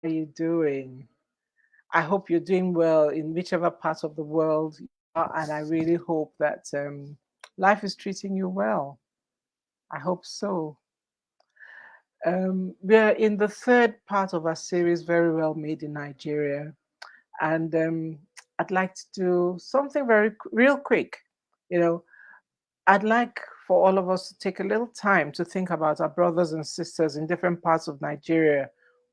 are you doing? I hope you're doing well in whichever part of the world you are, and I really hope that life is treating you well. I hope so. We're in the third part of our series, Very Well Made in Nigeria. And I'd like to do something real quick. You know, I'd like for all of us to take a little time to think about our brothers and sisters in different parts of Nigeria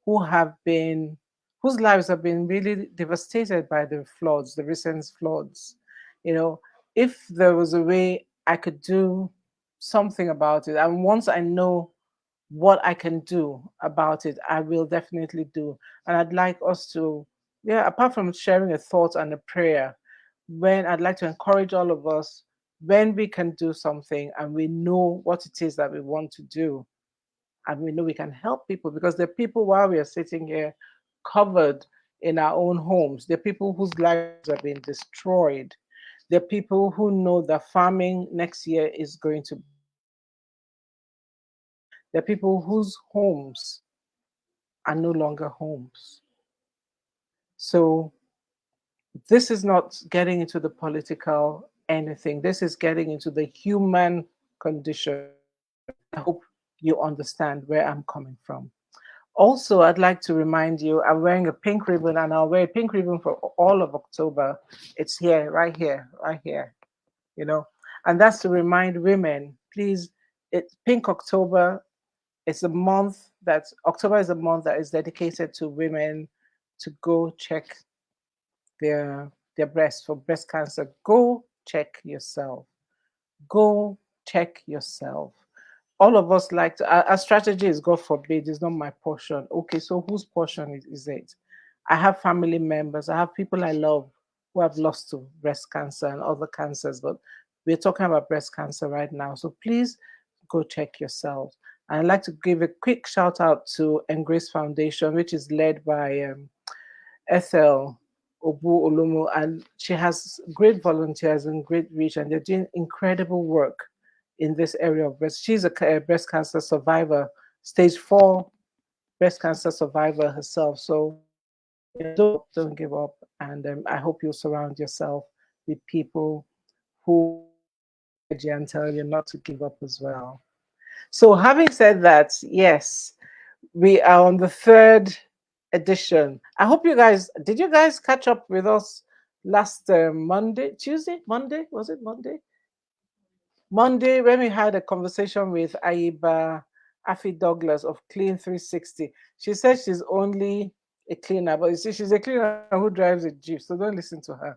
who have been, whose lives have been really devastated by the floods, the recent floods. You know, if there was a way I could do something about it, and once I know what I can do about it, I will definitely do. And I'd like us to, yeah, apart from sharing a thought and a prayer, when I'd like to encourage all of us, when we can do something and we know what it is that we want to do, and we know we can help people, because there are people while we are sitting here covered in our own homes. There are people whose lives have been destroyed. There are people who know that farming next year is going to be difficult. There are people whose homes are no longer homes. So this is not getting into the political anything. This is getting into the human condition. I hope you understand where I'm coming from. Also, I'd like to remind you, I'm wearing a pink ribbon, and I'll wear a pink ribbon for all of October. It's here, right here, right here, you know. And that's to remind women, please, it's Pink October. It's a month that October is a month that is dedicated to women to go check their breast for breast cancer. Go check yourself. Go check yourself. All of us like to, our strategy is God forbid, is not my portion. Okay, so whose portion is it? I have family members, I have people I love who have lost to breast cancer and other cancers, but we're talking about breast cancer right now. So please go check yourselves. And I'd like to give a quick shout out to Embrace Foundation, which is led by Ethel Obu Olomo, and she has great volunteers and great reach, and they're doing incredible work in this area of breast. She's a breast cancer survivor, stage 4 breast cancer survivor herself. So, don't give up, and I hope you surround yourself with people who will encourage you and tell you not to give up as well. So, having said that, yes, we are on the third edition. I hope you guys did. You guys catch up with us last Monday, Tuesday, Monday? Was it Monday? Monday, when we had a conversation with Aiba Afi Douglas of Clean 360. She said she's only a cleaner, but you see, she's a cleaner who drives a Jeep, so don't listen to her.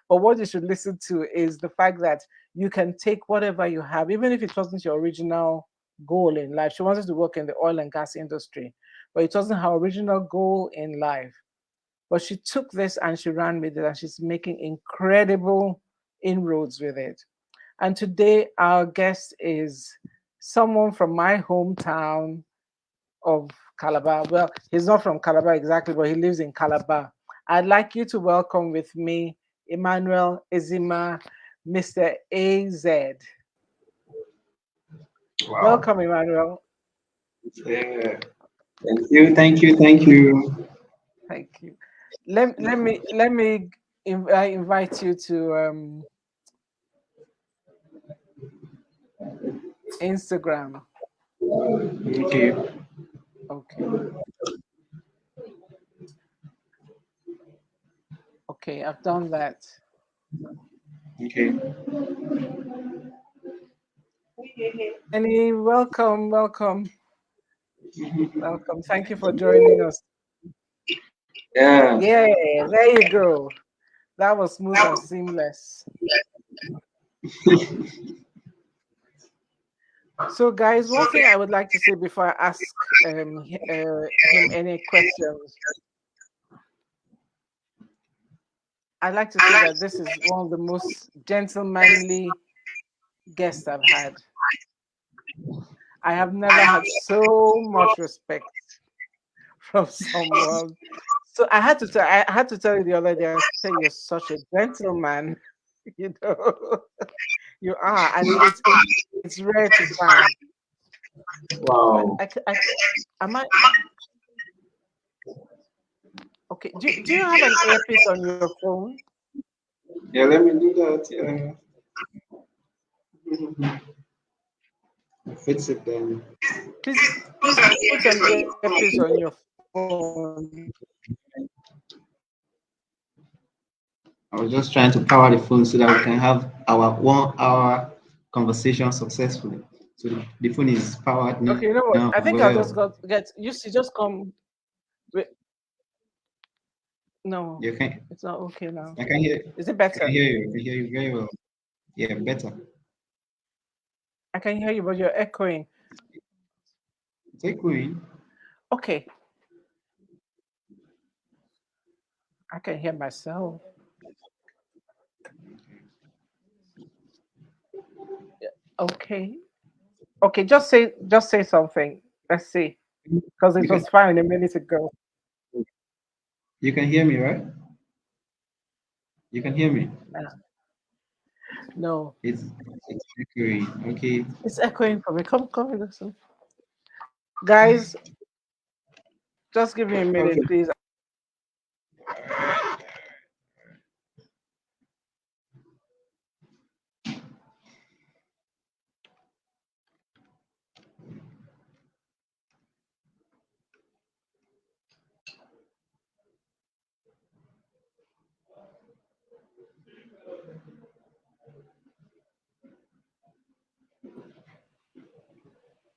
But what you should listen to is the fact that you can take whatever you have, even if it wasn't your original goal in life. She wanted to work in the oil and gas industry, but it wasn't her original goal in life. But she took this and she ran with it, and she's making incredible inroads with it. And today, our guest is someone from my hometown of Calabar. Well, he's not from Calabar exactly, but he lives in Calabar. I'd like you to welcome with me Emmanuel Ezima, Mr. AZ. Wow. Welcome, Emmanuel. Yeah. Thank you. Thank you. Thank you. Thank you. Let me invite you to Instagram. Okay. Okay. Okay, I've done that. Okay. Any welcome, welcome, welcome. Thank you for joining us. Yeah. Yeah, there you go. That was smooth and seamless. So, guys, one thing I would like to say before I ask him any questions, I'd like to say that this is one of the most gentlemanly guests I've had. I have never had so much respect from someone. So I had to tell you the other day. I said you're such a gentleman. You know, you are, and it's rare to find. I, Wow. I, I, am I? Okay. Do you have an earpiece on your phone? Yeah, let me do that. Yeah. Fix it then. Please put an earpiece on your phone. I was just trying to power the phone so that we can have our 1 hour conversation successfully. So the phone is powered Okay, now. you know what? I think I'll Well, just get you just come with no, you can it's not okay now. I can hear Is it I can better? hear you. I can hear you very well. Yeah, better. I can hear you, but you're echoing. Take Queen. Okay, I can hear myself. Okay. Okay, just say something. Let's see. Because You it can was fine a minute ago. you can hear me, right? You can hear me. No. It's echoing. Okay. It's echoing for me. Come listen. Guys, just give me a minute, Okay. please.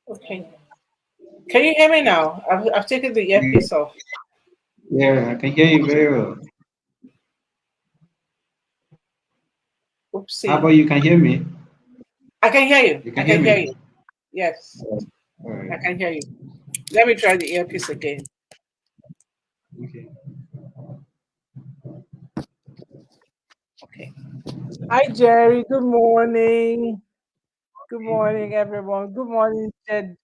Okay. Can you hear me now? I've taken the earpiece off. Yeah, I can hear you very well. How about Oopsie. you can hear me? I can hear you. You can I hear can hear me? you. Yes, All right. I can hear you. Let me try the earpiece again. Okay. Okay. Hi, Jerry. Good morning. Good morning, everyone. Good morning, Jed.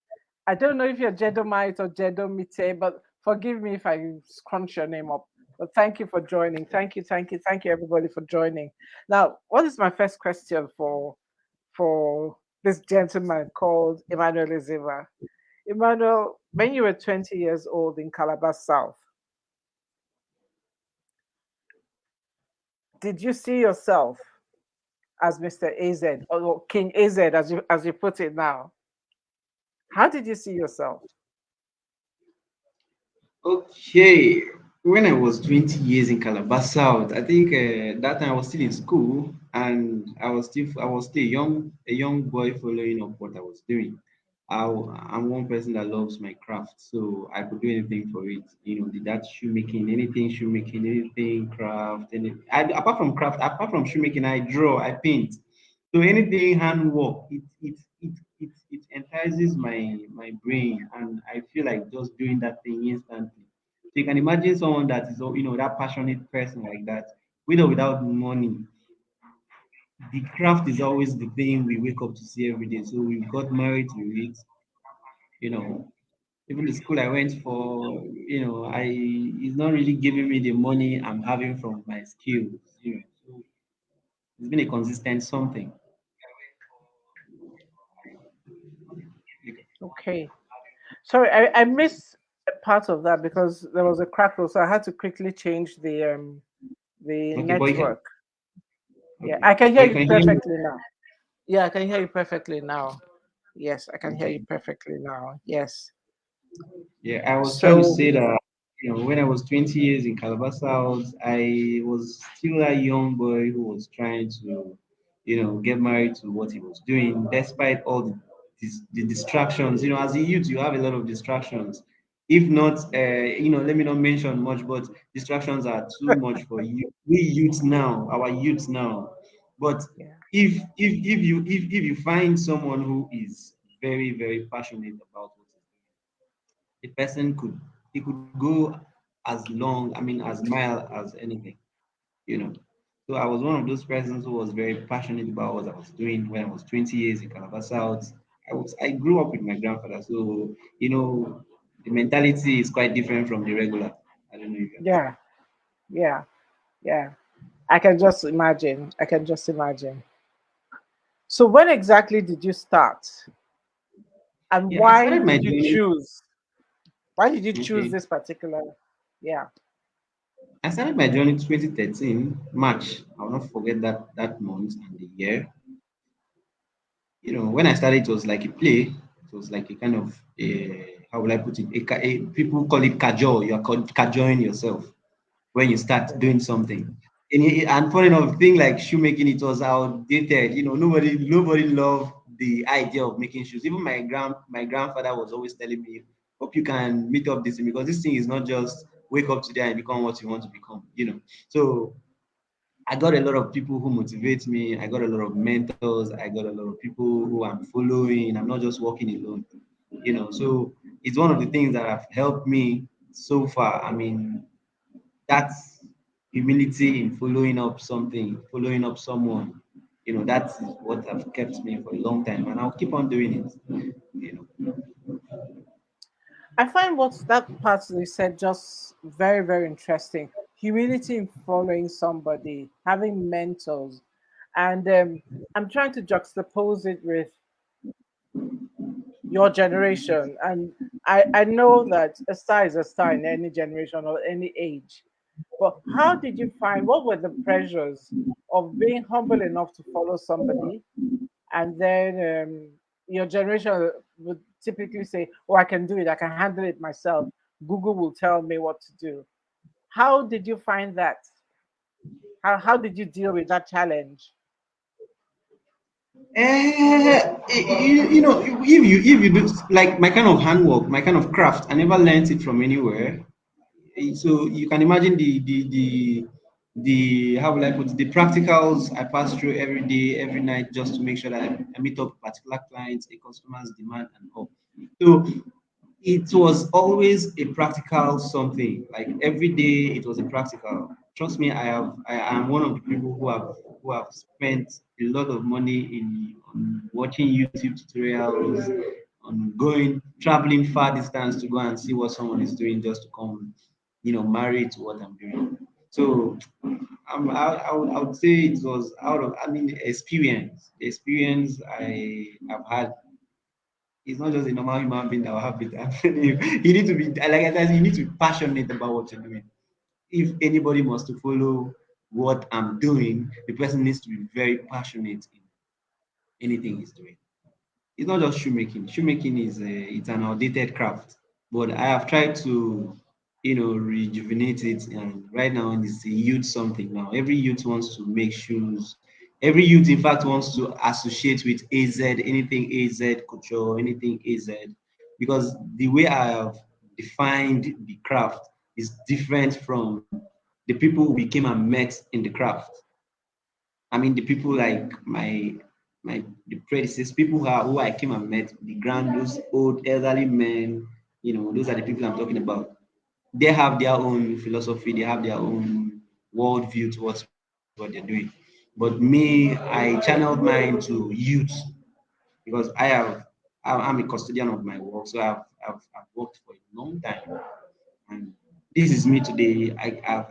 I don't know if you're Jedomite or Jedomite, but forgive me if I scrunch your name up. But thank you for joining. Thank you, everybody, for joining. Now, what is my first question for this gentleman called Emmanuel Ezima? Emmanuel, when you were 20 years old in Calabar South, did you see yourself as Mr. AZ or King AZ, as you put it now? How did you see yourself? Okay. When I was 20 years in Calabar South, I think that time I was still in school and I was still a young boy following up what I was doing. I'm one person that loves my craft, so I could do anything for it. Did that shoemaking, anything craft, apart from craft, apart from shoemaking, I draw, I paint. So anything handwork, it entices my brain, and I feel like just doing that thing instantly. So you can imagine someone that is, that passionate person like that, with or without money. The craft is always the thing we wake up to see every day. So we got married to it. You know, even the school I went for, it's not really giving me the money I'm having from my skills. So it's been a consistent something. Okay. Sorry, I missed a part of that because there was a crackle, so I had to quickly change the Okay, but you can, network. Yeah, okay, I can but hear you you can hear me. perfectly now. Yeah, I can hear you perfectly now. Yes, I can hear Okay. you perfectly now. Yes. Yeah, I was trying to So say that, when I was 20 years in Calabar South, I was still a young boy who was trying to, get married to what he was doing, despite all the distractions. As a youth, you have a lot of distractions. If not, let me not mention much, but distractions are too much for you. We youth now, our youth now. But yeah. if you find someone who is very, very passionate about what he's doing, the person could go as long, I mean, as mile as anything, you know. So I was one of those persons who was very passionate about what I was doing when I was 20 years in Calabar South. I grew up with my grandfather, so the mentality is quite different from the regular. I don't know if you understand. Yeah. Yeah. Yeah. I can just imagine. I can just imagine. So when exactly did you start? And Yeah, I why started my did you journey. choose? Why did you choose Okay. this particular? Yeah. I started my journey 2013 March. I will not forget that month and the year. When I started, it was like a play. It was like a kind of a, how will I put it? People call it cajole. You are cajoling yourself when you start doing something. And funny enough, thing like shoemaking, it was outdated. Nobody loved the idea of making shoes. Even my grandfather was always telling me, "Hope you can meet up this thing because this thing is not just wake up today and become what you want to become." So I got a lot of people who motivate me. I got a lot of mentors. I got a lot of people who I'm following. I'm not just walking alone. So it's one of the things that have helped me so far. I mean, that's humility in following up something, following up someone. That's what have kept me for a long time, and I'll keep on doing it. I find what that part you said just very, very interesting. Humility in following somebody, having mentors. And I'm trying to juxtapose it with your generation. And I know that a star is a star in any generation or any age. But how did you find, what were the pressures of being humble enough to follow somebody? And then your generation would typically say, "Oh, I can do it. I can handle it myself. Google will tell me what to do." How did you find that? How did you deal with that challenge? If you do like my kind of handwork, my kind of craft, I never learned it from anywhere. So you can imagine the how will I put it, the practicals I pass through every day, every night, just to make sure that I meet up particular clients, a customer's demand, and all. So it was always a practical something. Like every day, it was a practical. Trust me, I am one of the people who have spent a lot of money in on watching YouTube tutorials, on going traveling far distance to go and see what someone is doing just to come, marry to what I'm doing. So I would say it was out of, I mean, experience. The experience I have had, it's not just a normal human being that will have it. I'm telling you, you need to be, like I said, you need to be passionate about what you're doing. If anybody wants to follow what I'm doing, the person needs to be very passionate in anything he's doing. It's not just shoemaking. Shoemaking is it's an outdated craft, but I have tried to, rejuvenate it. And right now, it's a youth something now. Every youth wants to make shoes. Every youth, in fact, wants to associate with AZ, anything AZ Couture, anything AZ, because the way I have defined the craft is different from the people who became and met in the craft. I mean, the people like my the predecessors, people who I came and met, those old elderly men, those are the people I'm talking about. They have their own philosophy, they have their own worldview towards what they're doing. But me, I channeled mine to youth because I'm a custodian of my work, so I've worked for a long time. And this is me today.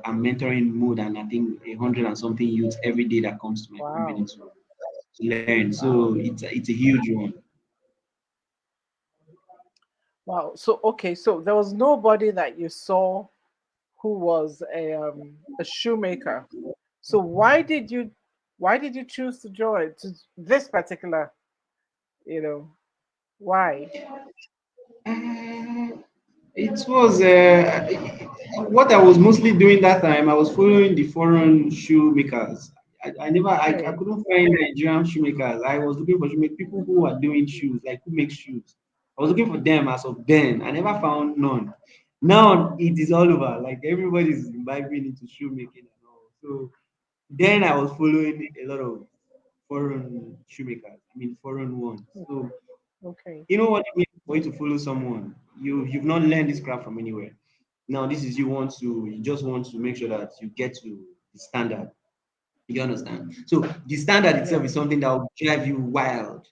I'm mentoring more than I think 100 and something youths every day that comes to my company Wow. to learn. So it's a huge one. Wow. So okay, so there was nobody that you saw who was a shoemaker. So why did you choose to join to this particular, why? Uh, it was what I was mostly doing that time. I was following the foreign shoemakers. I Okay. couldn't find Nigerian shoemakers. I was looking for shoemakers, people who are doing shoes, like who make shoes. I was looking for them as of then. I never found none. Now it is all over. Like everybody is imbibing into shoemaking and all. So then I was following a lot of foreign shoemakers. I mean foreign ones. So Okay. you know what it means for you to follow someone. You've not learned this craft from anywhere. Now this is you just want to make sure that you get to the standard. You understand? So the standard itself is Yes. something that will drive you wild.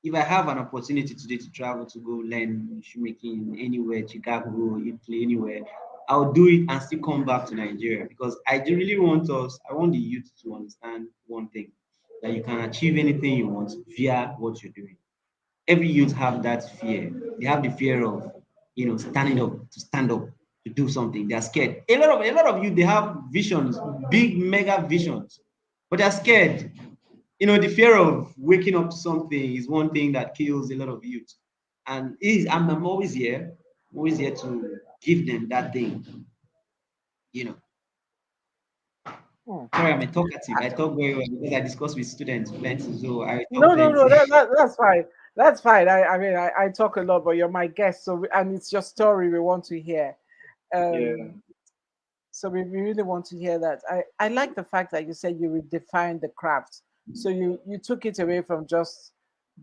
If I have an opportunity today to travel to go learn shoemaking anywhere, Chicago, Italy, anywhere, I'll do it and still come back to Nigeria because I want the youth to understand one thing, that you can achieve anything you want via what you're doing. Every youth have that fear. They have the fear of, standing up to stand up. to do something. They're scared. A lot of you, they have visions, big mega visions, but they're scared. The fear of waking up to something is one thing that kills a lot of youth. And I'm always here. I'm always here to give them that thing. You know. Hmm. Sorry, I'm a talkative. I talk very well because I discuss with students plenty, so I talk No, no, no. plenty. That's fine. That's fine. I mean, I talk a lot, but you're my guest, so and it's your story we want to hear. Yeah. Um, so we really want to hear that. I like the fact that you said you redefined the craft. So you took it away from just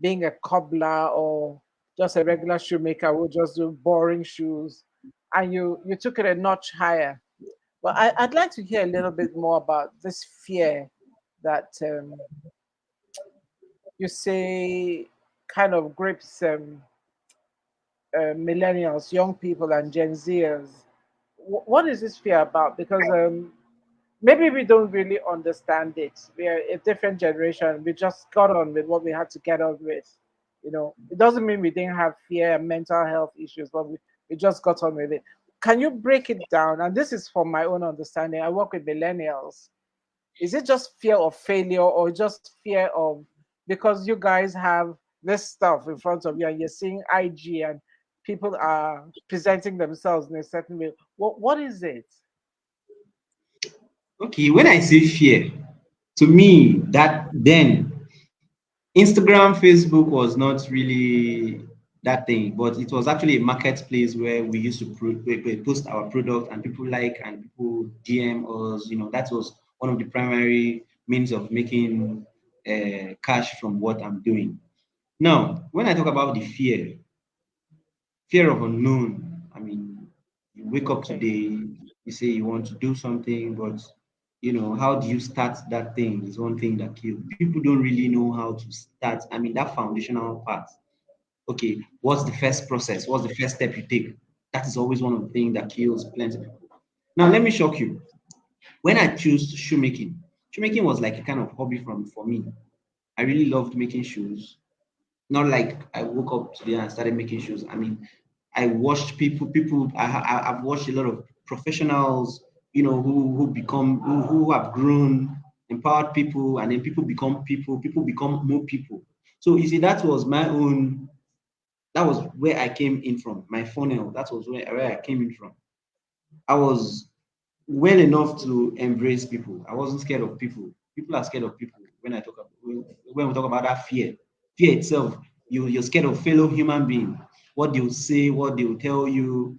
being a cobbler or just a regular shoemaker who just do boring shoes, and you took it a notch higher. Well, I'd like to hear a little bit more about this fear that you say kind of grips millennials, young people, and Gen Zers. What is this fear about? Because maybe we don't really understand it. We are a different generation. We just got on with what we had to get on with. It doesn't mean we didn't have fear and mental health issues, but we just got on with it. Can you break it down? And this is from my own understanding. I work with millennials. Is it just fear of failure or just fear of because you guys have this stuff in front of you and you're seeing IG and people are presenting themselves in a certain way? What is it? Okay, when I say fear, to me, that then Instagram, Facebook was not really that thing, but it was actually a marketplace where we used to we post our product and people like and people DM us. That was one of the primary means of making cash from what I'm doing. Now, when I talk about the fear of unknown. I mean, you wake up Okay. today, you say you want to do something, but how do you start that thing is one thing that kills. People don't really know how to start. I mean, that foundational part. Okay, what's the first process? What's the first step you take? That is always one of the things that kills plenty of people. Now, let me shock you. When I chose shoemaking was like a kind of hobby for me. I really loved making shoes. Not like I woke up today and started making shoes. I mean, I watched people. I've watched a lot of professionals, who become who have grown, empowered people, and then people become people. People become more people. So you see, that was my own. That was where I came in from. My funnel. That was where I came in from. I was well enough to embrace people. I wasn't scared of people. People are scared of people when we talk about that fear. Fear itself, you're scared of fellow human being, what they'll say, what they'll tell you.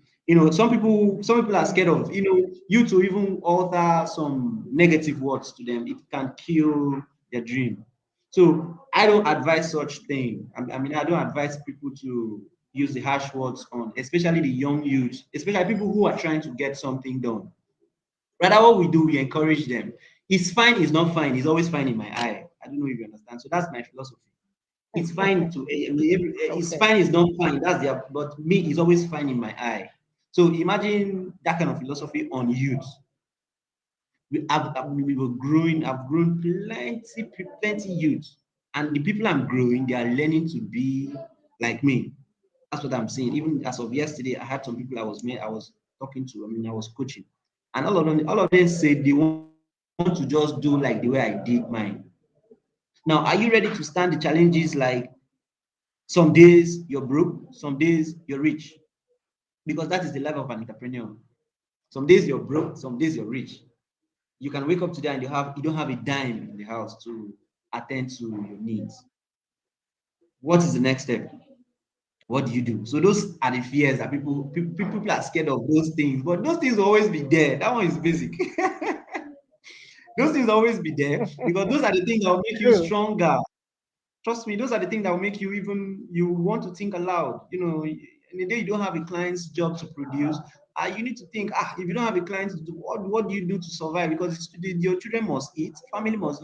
Some people are scared of you to even utter some negative words to them. It can kill their dream. So I don't advise such thing. I mean, I don't advise people to use the harsh words on, especially the young youth, especially people who are trying to get something done. Rather, what we do, we encourage them. It's fine, it's not fine, it's always fine in my eye. I don't know if you understand. So that's my philosophy. It's fine to, I mean, it's Okay. fine, it's not fine. That's their, but me, it's always fine in my eye. So imagine that kind of philosophy on youth. We were growing, I've grown plenty youth. And the people I'm growing, they are learning to be like me. That's what I'm saying. Even as of yesterday, I had some people I was talking to. I mean, I was coaching, and all of them said they want to just do like the way I did mine. Now, are you ready to stand the challenges like some days you're broke, some days you're rich? Because that is the life of an entrepreneur. Some days you're broke, some days you're rich. You can wake up today and you don't have a dime in the house to attend to your needs. What is the next step? What do you do? So those are the fears that people are scared of those things, but those things will always be there. That one is basic. Those things will always be there because those are the things that will make you True. stronger. Trust me, those are the things that will make you want to think aloud. In the day you don't have a client's job to produce, you need to think, if you don't have a client to do, what do you do to survive? Because your children must eat, family must,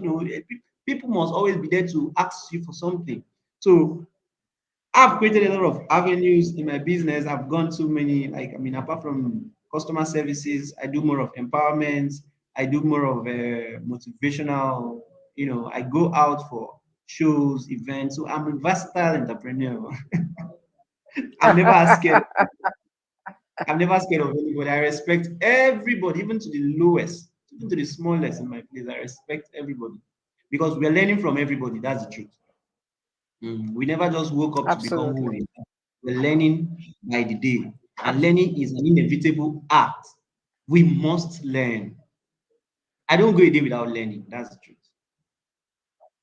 people must always be there to ask you for something. So I've created a lot of avenues in my business. I've gone to many, like, I mean, apart from customer services, I do more of empowerment. I do more of motivational. I go out for shows, events. So I'm a versatile entrepreneur. I'm never scared. I'm never scared of anybody. I respect everybody, even to the lowest, even to the smallest in my place. I respect everybody because we're learning from everybody. That's the truth. We never just woke up to become who Absolutely. we are. We're learning by the day, and learning is an inevitable act. We must learn. I don't go a day without learning. That's the truth.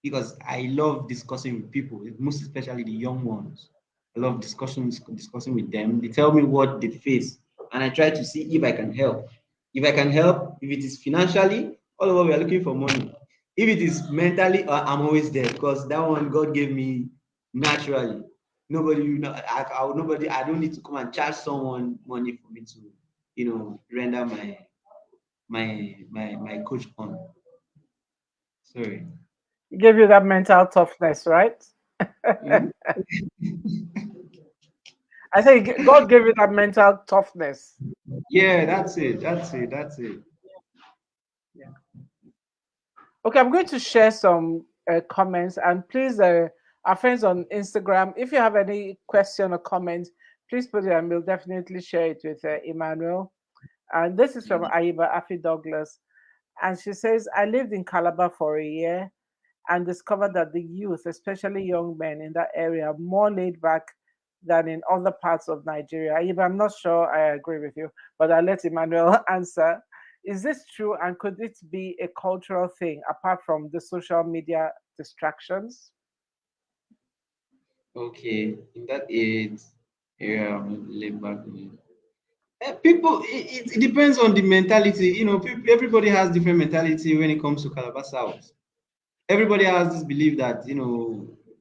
Because I love discussing with people, most especially the young ones. I love discussing with them. They tell me what they face, and I try to see if I can help. If I can help, if it is financially, all over we are looking for money. If it is mentally, I'm always there because that one God gave me naturally. Nobody, nobody. I don't need to come and charge someone money for me to, render my coach on. Sorry. Give you that mental toughness, right? Hmm? I say God gave you that mental toughness. Yeah, that's it. That's it. That's it. Yeah. Okay, I'm going to share some comments, and please, our friends on Instagram, if you have any question or comment, please put it, and we'll definitely share it with Emmanuel. And this is from Aiba Afi Douglas, and she says, "I lived in Calabar for a year and discovered that the youth, especially young men in that area, are more laid back than in other parts of Nigeria." Aiba, I'm not sure I agree with you, but I'll let Emmanuel answer. Is this true, and could it be a cultural thing apart from the social media distractions? Okay, in that age, yeah, laid back. People, it depends on the mentality. People, everybody has different mentality when it comes to Calabar South. Everybody has this belief that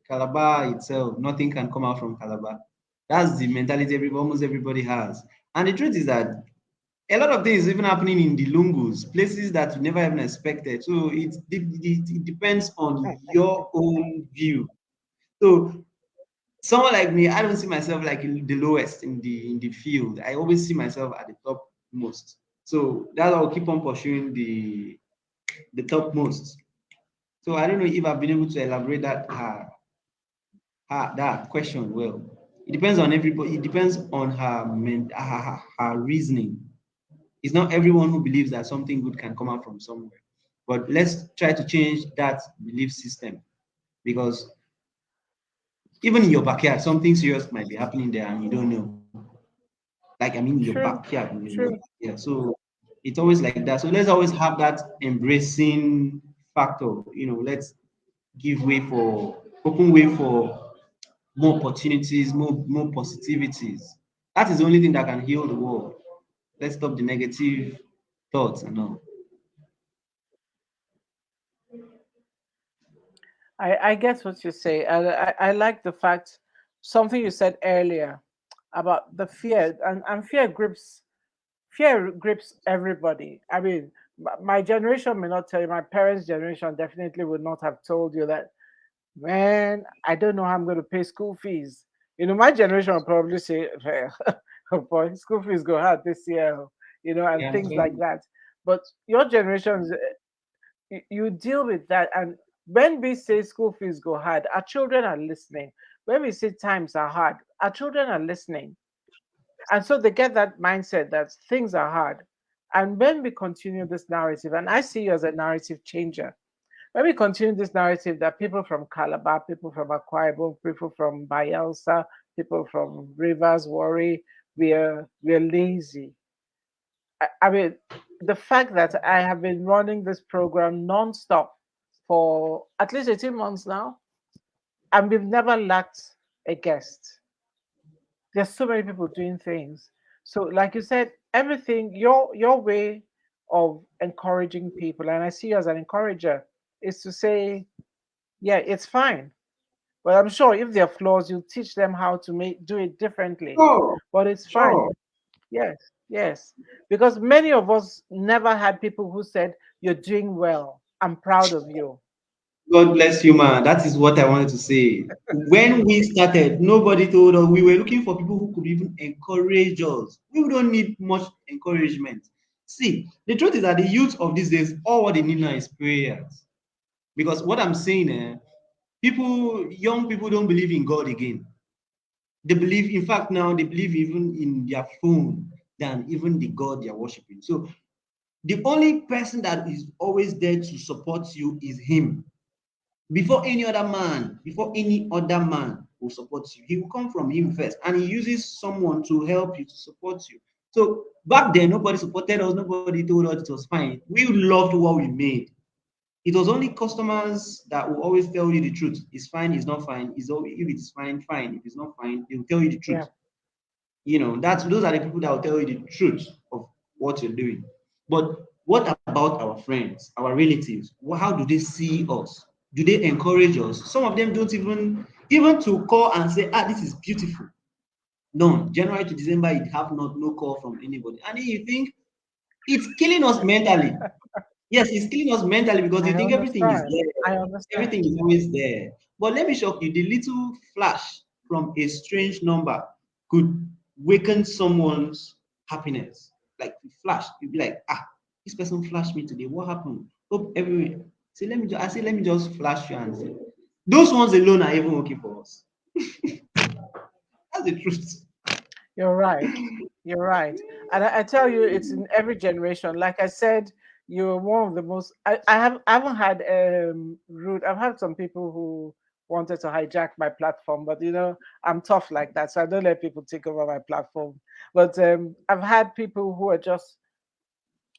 Calabar itself, nothing can come out from Calabar. That's the mentality almost everybody has. And the truth is that a lot of things even happening in the lungus, places that you never even expected. So it depends on your own view. So someone like me, I don't see myself like in the lowest in the field. I always see myself at the top most. So that I'll keep on pursuing the topmost. So I don't know if I've been able to elaborate that question well. It depends on everybody. It depends on her reasoning. It's not everyone who believes that something good can come out from somewhere. But let's try to change that belief system because even in your backyard, something serious might be happening there and you don't know. Like, I mean, your True, backyard, your true. backyard. So it's always like that. So let's always have that embracing factor. Let's give way for, open way for more opportunities, more positivities. That is the only thing that can heal the world. Let's stop the negative thoughts and all. I get what you say. I like the fact, something you said earlier about the fear, and fear grips everybody. I mean, my generation may not tell you, my parents' generation definitely would not have told you that, man, I don't know how I'm going to pay school fees. My generation will probably say, oh boy, school fees go hard this year, and Yeah, things like that. But your generation, you deal with that. And when we say school fees go hard, our children are listening. When we say times are hard, our children are listening. And so they get that mindset that things are hard. And when we continue this narrative, and I see you as a narrative changer, when we continue this narrative that people from Calabar, people from Akwa Ibom, people from Bayelsa, people from Rivers, Warri, we're lazy. I mean, the fact that I have been running this program nonstop for at least 18 months now, and we've never lacked a guest. There's so many people doing things. So, like you said, everything, your way of encouraging people, and I see you as an encourager, is to say, yeah, it's fine. But I'm sure if there are flaws, you teach them how to do it differently. sure, But it's fine. sure. Yes, yes. Because many of us never had people who said, "You're doing well. I'm proud of you." God bless you, man. That is what I wanted to say. When we started, nobody told us. We were looking for people who could even encourage us. We don't need much encouragement. See, the truth is that the youth of these days, all what they need now is prayers. Because what I'm saying, young people don't believe in God again. They believe, in fact, now they believe even in their phone. than even the God they are worshiping. So the only person that is always there to support you is him. Before any other man will support you, he will come from him first, and he uses someone to help you, to support you. So back then, nobody supported us, nobody told us it was fine. We loved what we made. It was only customers that will always tell you the truth. It's fine, it's not fine. If it's fine, fine. If it's not fine, they will tell you the Yeah. truth. That's those are the people that will tell you the truth of what you're doing. But what about our friends, our relatives? How do they see us? Do they encourage us? Some of them don't even to call and say, this is beautiful. No, January to December, you have no call from anybody. And then you think it's killing us mentally. Yes, it's killing us mentally because I you think everything is understand. there. I Everything understand. is always there. But let me shock you, the little flash from a strange number could waken someone's happiness. Like you flash, you'll be like, this person flashed me today. What happened? Hope everywhere. Let me just flash you and say, those ones alone are even working for us. That's the truth. You're right. You're right. And I tell you, it's in every generation. Like I said, you're one of the most. I haven't had rude. I've had some people who wanted to hijack my platform, but I'm tough like that, so I don't let people take over my platform. But I've had people who are just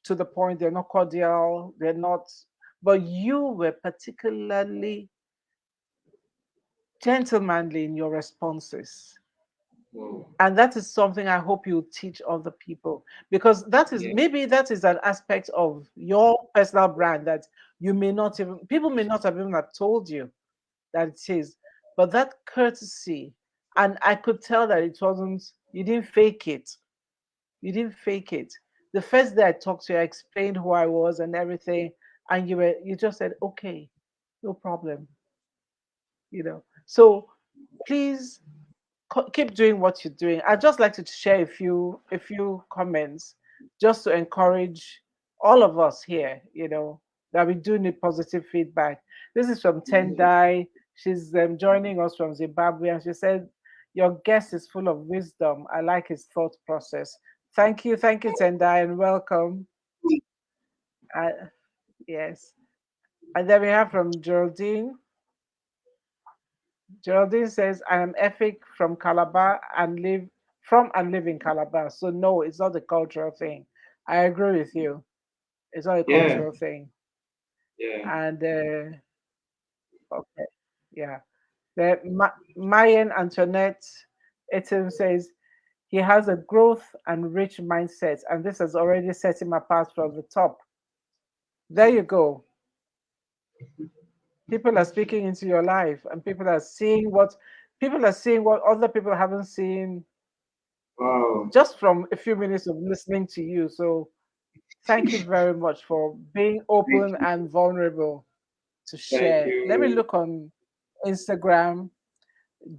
to the point. They're not cordial. They're not. But you were particularly gentlemanly in your responses. Whoa. And that is something I hope you teach other people, because Yeah. that is an aspect of your personal brand that you may not even people may not have even have told you that it is. But that courtesy, and I could tell that it wasn't, you didn't fake it. You didn't fake it. The first day I talked to you, I explained who I was and everything, and you just said, okay, no problem. So please keep doing what you're doing. I'd just like to share a few comments just to encourage all of us here, that we do need positive feedback. This is from Tendai. She's joining us from Zimbabwe, and she said, "Your guest is full of wisdom. I like his thought process." Thank you, Tendai, and welcome. Uh, yes, and then we have from Geraldine. Geraldine says, I am Efik from Calabar and live in Calabar. So no, it's not a cultural thing. I agree with you. It's not a Yeah. cultural thing. Yeah. And okay, yeah. The Mayan Antoinette Etim says he has a growth and rich mindset, and this has already set him apart from the top. There you go. People are speaking into your life, and people are seeing what other people haven't seen Wow. just from a few minutes of listening to you. So thank you very much for being Thank open you. and vulnerable to Thank share. Let me you. look on Instagram.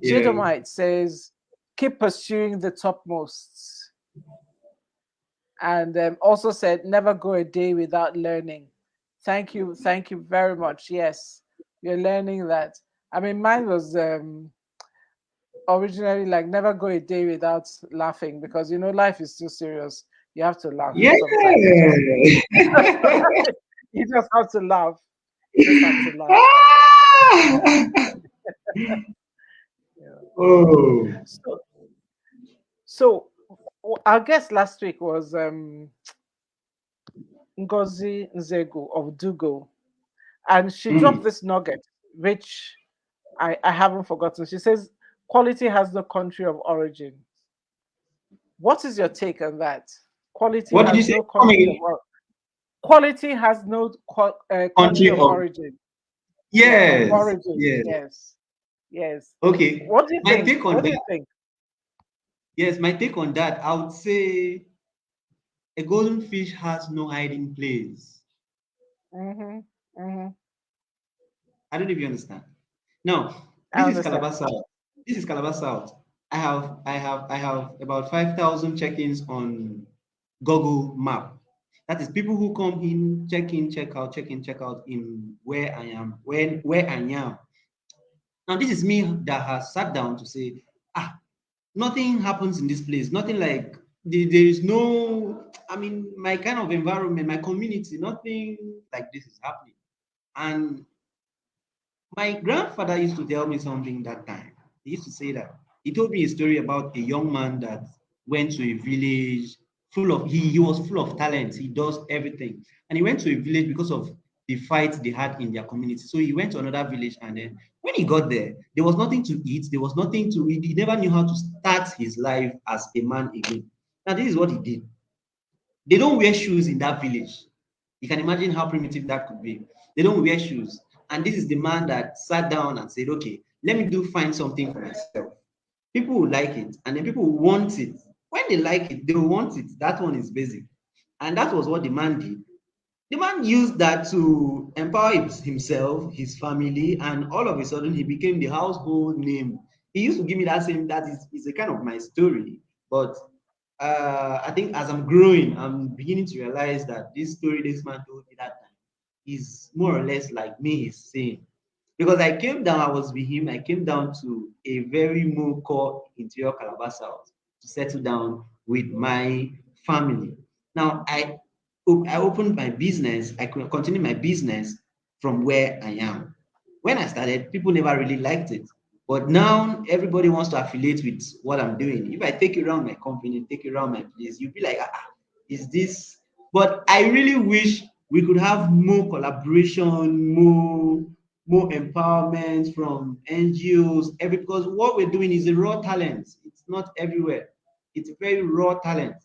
Yeah. Jidomite says, keep pursuing the topmost. And also said, never go a day without learning. Thank you. Thank you very much. Yes, you're learning that. I mean, mine was originally like never go a day without laughing, because life is too serious. You have to laugh Yeah. sometimes. You just have to laugh. You just have to laugh. Ah! Yeah. Oh. So, so our guest last week was Ngozi Nzegu of Dugo, and she dropped Mm. this nugget, which I haven't forgotten. She says, "Quality has no country of origin." What is your take on that? Quality What did you has say? no Come country of again. quality has no country Country of of origin. Yeah, of yes, origin. yes. Yes, yes. Okay. What do you My think? take on What do that. you think? Yes, my take on that. I would say a golden fish has no hiding place. Mm-hmm. Mm-hmm. I don't know if you understand. Now, I this is Calabar understand. South. This is Calabar South. I have about 5,000 check-ins on Google Map. That is people who come in, check in, check out in where I am, where I am. Now, this is me that has sat down to say, nothing happens in this place. Nothing like there is no, I mean, my kind of environment, my community, nothing like this is happening. And my grandfather used to tell me something that time. He used to say that he told me a story about a young man that went to a village full of he was full of talent. He does everything, and he went to a village because of the fight they had in their community. So he went to another village, and then when he got there was nothing to eat. There was nothing to eat. He never knew how to start his life as a man again. Now this is what he did. They don't wear shoes in that village. You can imagine how primitive that could be. They don't wear shoes. And this is the man that sat down and said, okay, let me do find something for myself. People will like it, and then people will want it. When they like it, they will want it. That one is basic. And that was what the man did. The man used that to empower himself, his family, and all of a sudden he became the household name. He used to give me that same, that is a kind of my story. But I think as I'm growing, I'm beginning to realize that this story this man told me that time is more or less like me he's saying. Because I came down, I was with him, I came down to a very more core interior Calabar South to settle down with my family. Now I opened my business, I could continue my business from where I am. When I started, people never really liked it. But now everybody wants to affiliate with what I'm doing. If I take you around my company, take you around my place, you'll be like, is this? But I really wish we could have more collaboration, more empowerment from NGOs, because what we're doing is a raw talent. It's not everywhere. It's a very raw talent.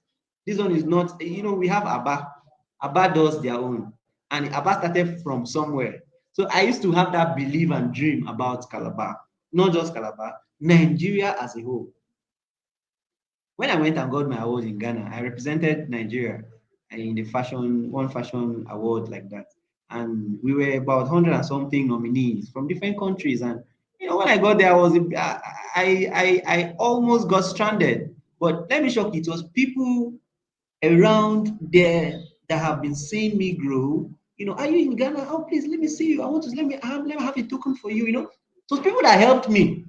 This one is not, we have Abba. Abba does their own. And Abba started from somewhere. So I used to have that belief and dream about Calabar, not just Calabar, Nigeria as a whole. When I went and got my award in Ghana, I represented Nigeria in the one fashion award like that. And we were about 100 and something nominees from different countries. And when I got there, I almost got stranded. But let me shock you, it was people around there that have been seeing me grow. Are you in Ghana? Oh, please let me see you. I want to let me have a token for you. So people that helped me,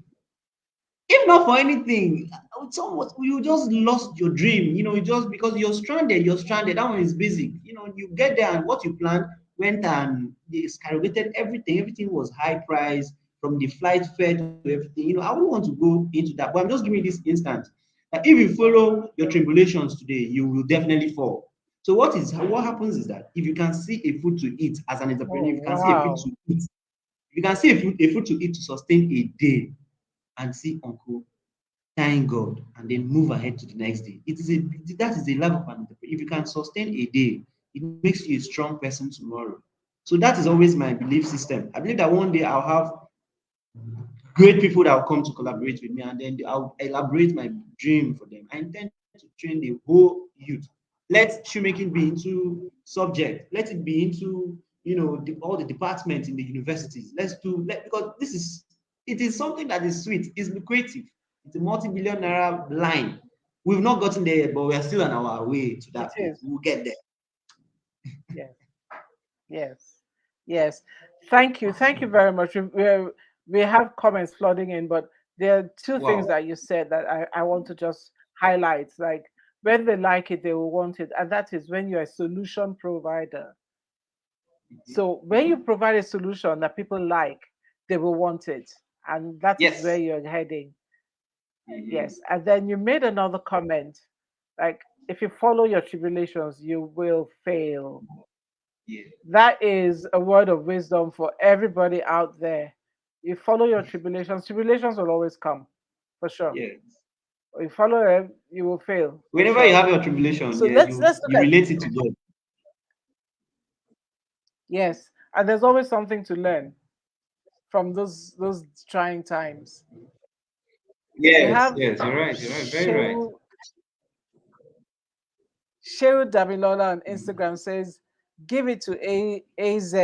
if not for anything, it's almost you just lost your dream. You just because you're stranded. You're stranded. That one is basic. You get there and what you planned went and they skyrocketed everything. Everything was high price from the flight fare to everything. I wouldn't want to go into that, but I'm just giving this instance that if you follow your tribulations today, you will definitely fall. So what happens is that if you can see a food to eat as an entrepreneur, Oh, if you can see a food wow. to eat, if you can see a food to eat to sustain a day, and see uncle, thank God, and then move ahead to the next day. That is a life of an entrepreneur. If you can sustain a day, it makes you a strong person tomorrow. So that is always my belief system. I believe that one day I'll have great people that will come to collaborate with me, and then I'll elaborate my dream for them. I intend to train the whole youth. Let shoemaking be into subject. Let it be into all the departments in the universities. Because it is something that is sweet. It's lucrative. It's a multi-billion naira line. We've not gotten there yet, but we are still on our way to It that place. is. We will get there. Yes. Yes. Yes. Thank you. Thank you very much. We have comments flooding in, but there are two things Wow. that you said that I want to just highlight. Like when they like it, they will want it. And that is when you're a solution provider. Mhm. So when you provide a solution that people like, they will want it. And that is where Yes. you're heading. Mhm. Yes. And then you made another comment. Like if you follow your tribulations, you will fail. Yeah. That is a word of wisdom for everybody out there. You follow your tribulations, tribulations will always come, for sure. Yes. You follow them, you will fail, for Whenever you sure. have your tribulation, So yeah, let's you look at, relate it to God. yes, and there's always something to learn from those trying times. We Yes, have yes, you're right. You're right. Very right. Shehu Shehu Damilola on Instagram says, give it to AZ.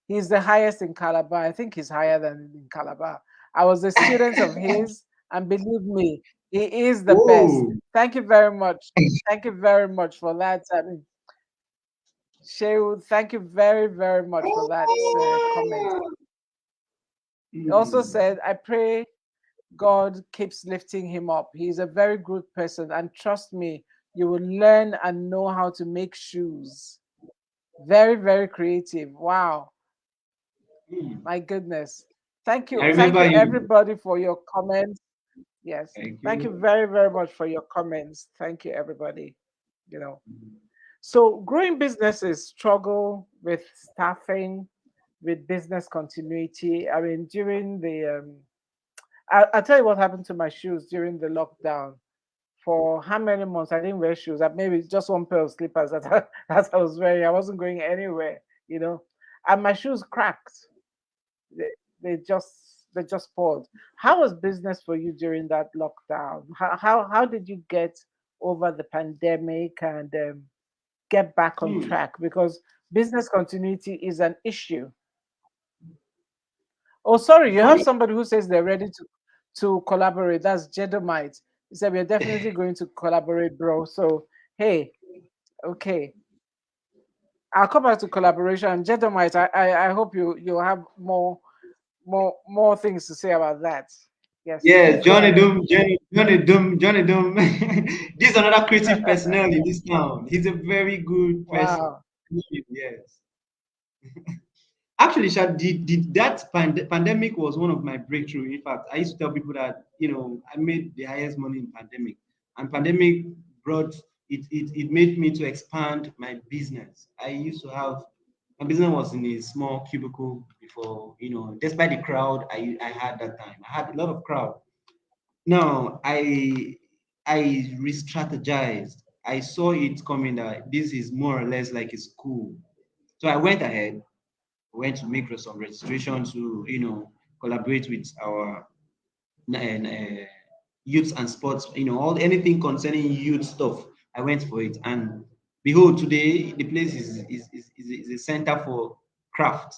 He's the highest in Calabar. I think he's higher than in Calabar. I was a student of his, and believe me, he is the best. Oh, Thank you very much. Thank you very much for that. I mean, Shehu, thank you very, very much for that comment. He also mm, said, I pray God keeps lifting him up. He's a very good person. And trust me, You will learn and know how to make shoes. Very, very creative. Wow. Hmm. My goodness. I Thank you remember you. everybody for your comments. Yes. Thank Thank you you. very, very much for your comments. Thank you, everybody. You know. So growing businesses struggle with staffing, with business continuity. I mean, during the I'll tell you what happened to my shoes during the lockdown. For how many months I didn't wear shoes. Maybe just one pair of slippers that I was wearing. I wasn't going anywhere, you know. And my shoes cracked. They, they just spoiled. How was business for you during that lockdown? How did you get over the pandemic and get back on Hmm. track? Because business continuity is an issue. Oh, sorry, you For have me, somebody who says they're ready to collaborate. That's Jedomite. He said we're definitely going to collaborate, bro. So hey, okay, I'll come back to collaboration. Jedomite, I hope you'll have more things to say about that. Yes, yes, please go Johnny ahead. Doom, Johnny Doom. This is another creative personnel in this town. He's a very good person. Wow. Yes. Actually, Sha, that pandemic was one of my breakthrough. In fact, I used to tell people that I made the highest money in pandemic, and pandemic brought it made me to expand my business. I used to have my business was in a small cubicle before. Despite the crowd I had that time, I had a lot of crowd. Now I re-strategized. I saw it coming that this is more or less like a school. So I went ahead, went to make some registration to collaborate with our youth and sports, all anything concerning youth stuff. I went for it, and behold, today the place is a center for craft.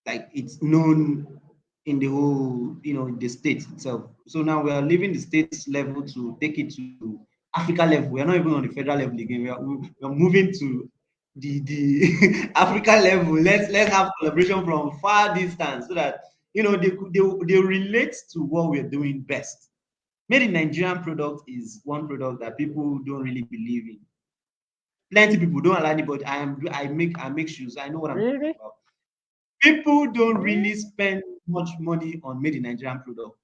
Like it's known in the whole, the state itself. So now we are leaving the state level to take it to Africa level. We are not even on the federal level again. We are moving to the Africa level. Let's have collaboration from far distance so that they relate to what we're doing best. Made in Nigerian product is one product that people don't really believe in. Plenty people don't allow anybody. I make shoes. I know what I'm talking Really? about. People don't Really? really spend much money on made in Nigerian product.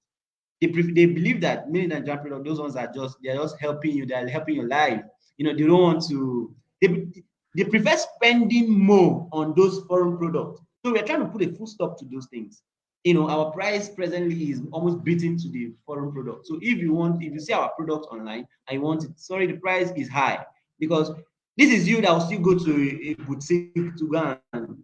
They believe that made in Nigerian product, those ones are they're just helping you, they're helping your life. They don't want to they prefer spending more on those foreign products. So we're trying to put a full stop to those things. Our price presently is almost beaten to the foreign product. So if you see our product online and you want it, sorry, the price is high because this is you that will still go to a boutique to go and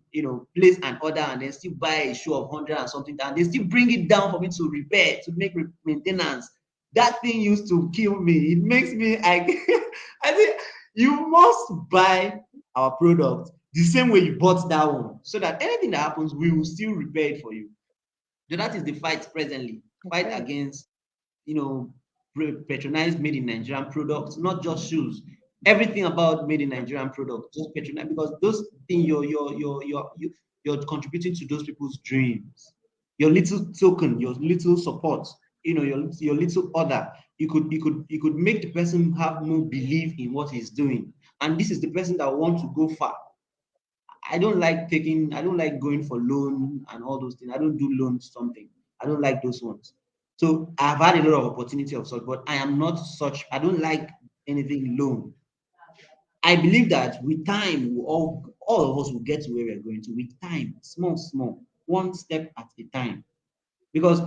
place an order and then still buy a shoe of 100 and something, and they still bring it down for me to repair, to make maintenance. That thing used to kill me. It makes me I think you must buy our product the same way you bought that one, so that anything that happens, we will still repair it for you. So that is the fight presently. Fight Okay. against you know, patronize made in Nigerian products, not just shoes. Everything about made in Nigerian products, just patronize because those things you're contributing to those people's dreams. Your little token, your little support, your little order. You could make the person have more belief in what he's doing, and this is the person that wants to go far. I don't like going for loan and all those things. I don't do loan something. I don't like those ones. So I've had a lot of opportunity of such, but I am not such. I don't like anything loan. I believe that with time, all of us will get to where we're going to. With time, small, small, one step at a time. Because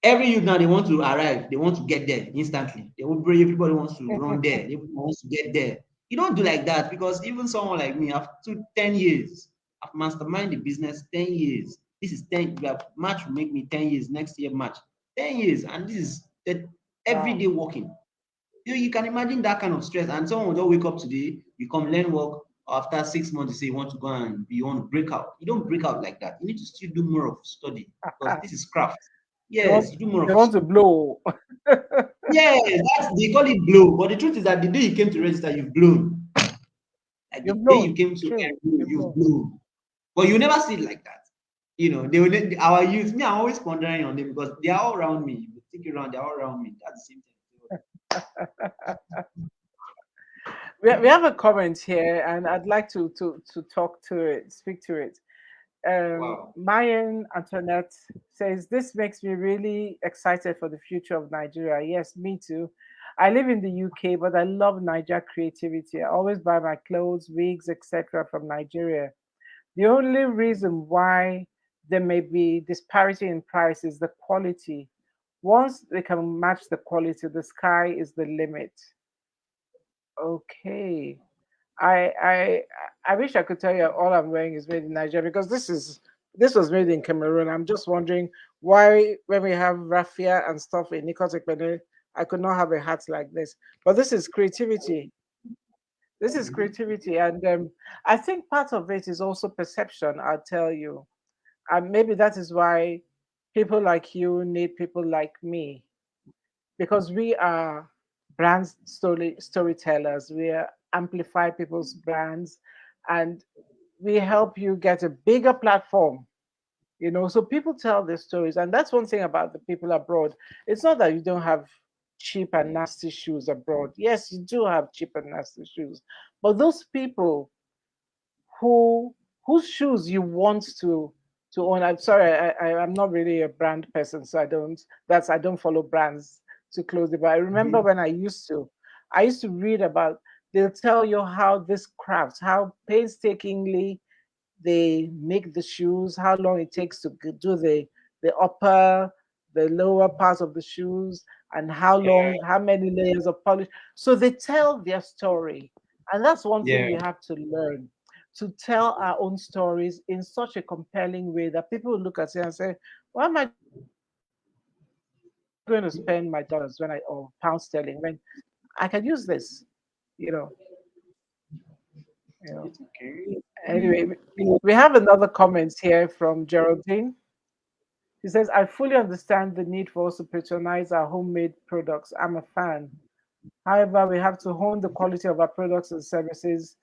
every youth now they want to arrive, they want to get there instantly. They will bring everybody wants to run there, everybody wants to get there. You don't do like that because even someone like me, after 10 years, I've mastermind the business 10 years. This is 10, March will make me 10 years, next year, March. 10 years, and this is that Wow. everyday working. You can imagine that kind of stress. And someone will just wake up today, you come learn work, after 6 months, you say you want to go and you want to break out. You don't break out like that. You need to still do more of study because this is craft. They want Yes, you do more they of want to blow. yes, they call it blow. But the truth is that the day you came to register, you've blown. Like the You've day you blown. came to True. enroll, You've you've blown. blown. But you never see it like that. They will our youth, me, I'm always pondering on them because they are all around me. You think around, they're all around me. That's the same thing. we have a comment here, and I'd like to talk to it, speak to it. Wow. Mayan Antoinette says, "This makes me really excited for the future of Nigeria." Yes, me too. I live in the UK, but I love Niger creativity. I always buy my clothes, wigs, etc. from Nigeria. The only reason why there may be disparity in price is the quality. Once they can match the quality, the sky is the limit. Okay. I I I wish I could tell you all I'm wearing is made in Nigeria because this was made in Cameroon. I'm just wondering why when we have raffia and stuff in Nikos, I could not have a hat like this. But this is creativity. This is creativity, and I think part of it is also perception. I'll tell you, and maybe that is why people like you need people like me because we are storytellers. We amplify people's brands, and we help you get a bigger platform. So people tell their stories, and that's one thing about the people abroad. It's not that you don't have cheap and nasty shoes abroad. Yes, you do have cheap and nasty shoes, but those people who whose shoes you want to own. I'm sorry, I'm not really a brand person, so I don't follow brands too closely. But I remember Mhm. when I used to read about. They'll tell you how this craft, how painstakingly they make the shoes, how long it takes to do the upper, the lower part of the shoes, and how many layers of polish. So they tell their story, and that's one thing Yeah. we have to learn to tell our own stories in such a compelling way that people will look at it and say, "Why am I going to spend my dollars when or pound sterling when I can use this?" You know, you know. Okay. Anyway, we have another comment here from Geraldine. She says, I fully understand the need for us to patronize our homemade products. I'm a fan. However, we have to hone the quality of our products and services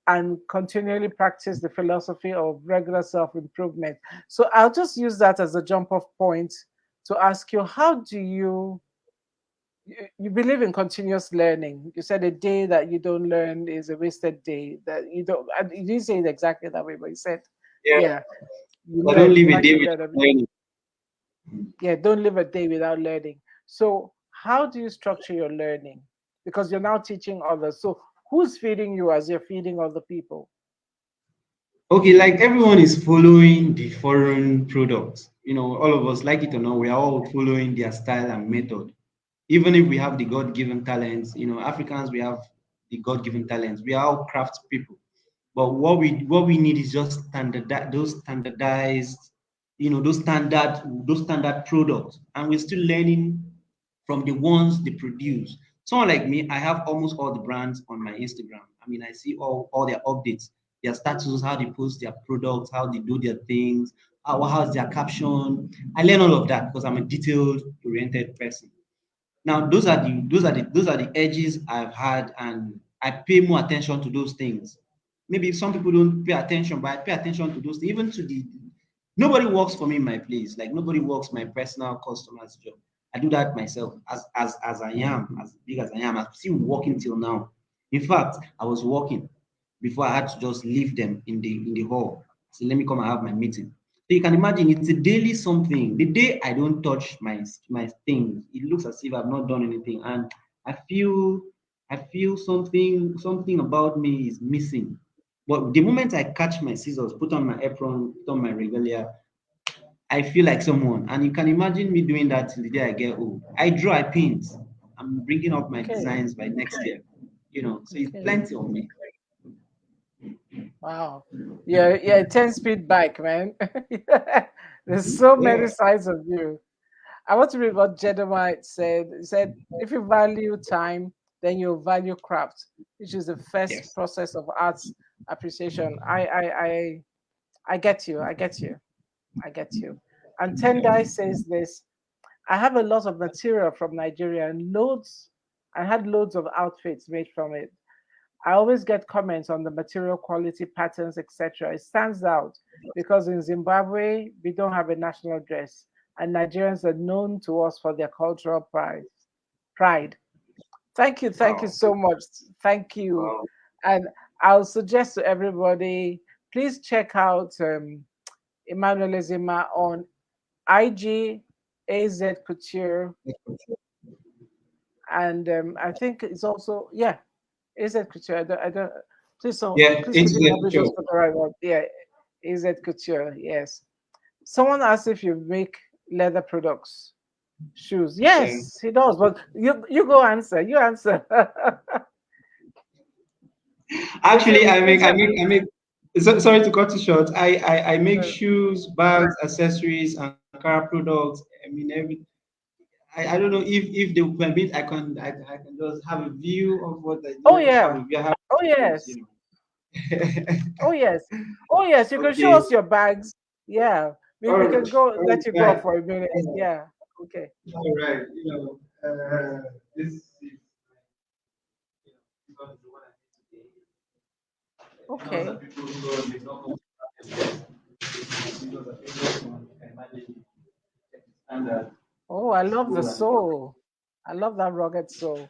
and continually practice the philosophy of regular self improvement. So I'll just use that as a jump off point to ask you, how do you believe in continuous learning? You said a day that you don't learn is a wasted day. That you don't. You didn't say it exactly that way, but you said, Yeah. yeah, you I don't learn. live You a like day to without learn every. learning. Yeah, don't live a day without learning. So how do you structure your learning? Because you're now teaching others. So who's feeding you as you're feeding other people? Okay, like everyone is following the foreign products. All of us, like it or not, we are all following their style and method. Even if we have the God-given talents, Africans, we have the God-given talents. We are all craft people. But what we need is just those standardized, those standard products, and we're still learning from the ones they produce. Someone like me, I have almost all the brands on my Instagram. I mean, I see all their updates, their statuses, how they post their products, how they do their things, how's their caption. I learn all of that because I'm a detailed oriented person. Now, those are the edges I've had, and I pay more attention to those things. Maybe some people don't pay attention, but I pay attention to those things. Even to the nobody works for me in my place. Like nobody works my personal customer's job. I do that myself. As I am, as big as I am, I'm still working till now. In fact, I was working before I had to just leave them in the hall. So let me come and have my meeting. So you can imagine it's a daily something. The day I don't touch my things, it looks as if I've not done anything, and I feel I feel something about me is missing. But the moment I catch my scissors, put on my apron, put on my regalia, I feel like someone. And you can imagine me doing that till the day I get old. I draw, I paint. I'm bringing up my Okay, designs by next year. So it's okay. plenty of me. Wow. Yeah, 10-speed bike, man. There's so many Yeah. sides of you. I want to read what Jedemiah said. He said, if you value time, then you value craft, which is the first Yes. process of arts appreciation. I get you. I get you. I get you. And Tendai says this, I have a lot of material from Nigeria and loads, I had loads of outfits made from it. I always get comments on the material quality, patterns, etc. It stands out because in Zimbabwe, we don't have a national dress, and Nigerians are known to us for their cultural pride. Pride. Thank you Wow. so much. Thank you. Wow. And I'll suggest to everybody, please check out Emmanuel Ezima on IG AZ Couture, and I think it's also yeah AZ Couture. I don't. Please, Yeah, please could it's you help the me show. just put the right one? Yeah, AZ Couture. Yes. Someone asked if you make leather products, shoes. Yeah. Yes, he does. But you go answer. You answer. Is Actually, it is it I make. Sorry to cut you short. I make uh, shoes, bags, accessories, Ankara products. I mean, I don't know if they will permit. I can just have a view of what I oh do. Have yeah. a view. Have Oh shoes, yes. you know. Oh yes. Oh yes. You can show Okay. us your bags. Yeah. We can go All let you go right. off for a minute. Uh, Yeah. Okay. all right. This is this one is the one I did today. You know, some Okay. people who may not want to have this was a favorite one. You can imagine standard. Oh, I love the So and sole. I love that rugged sole.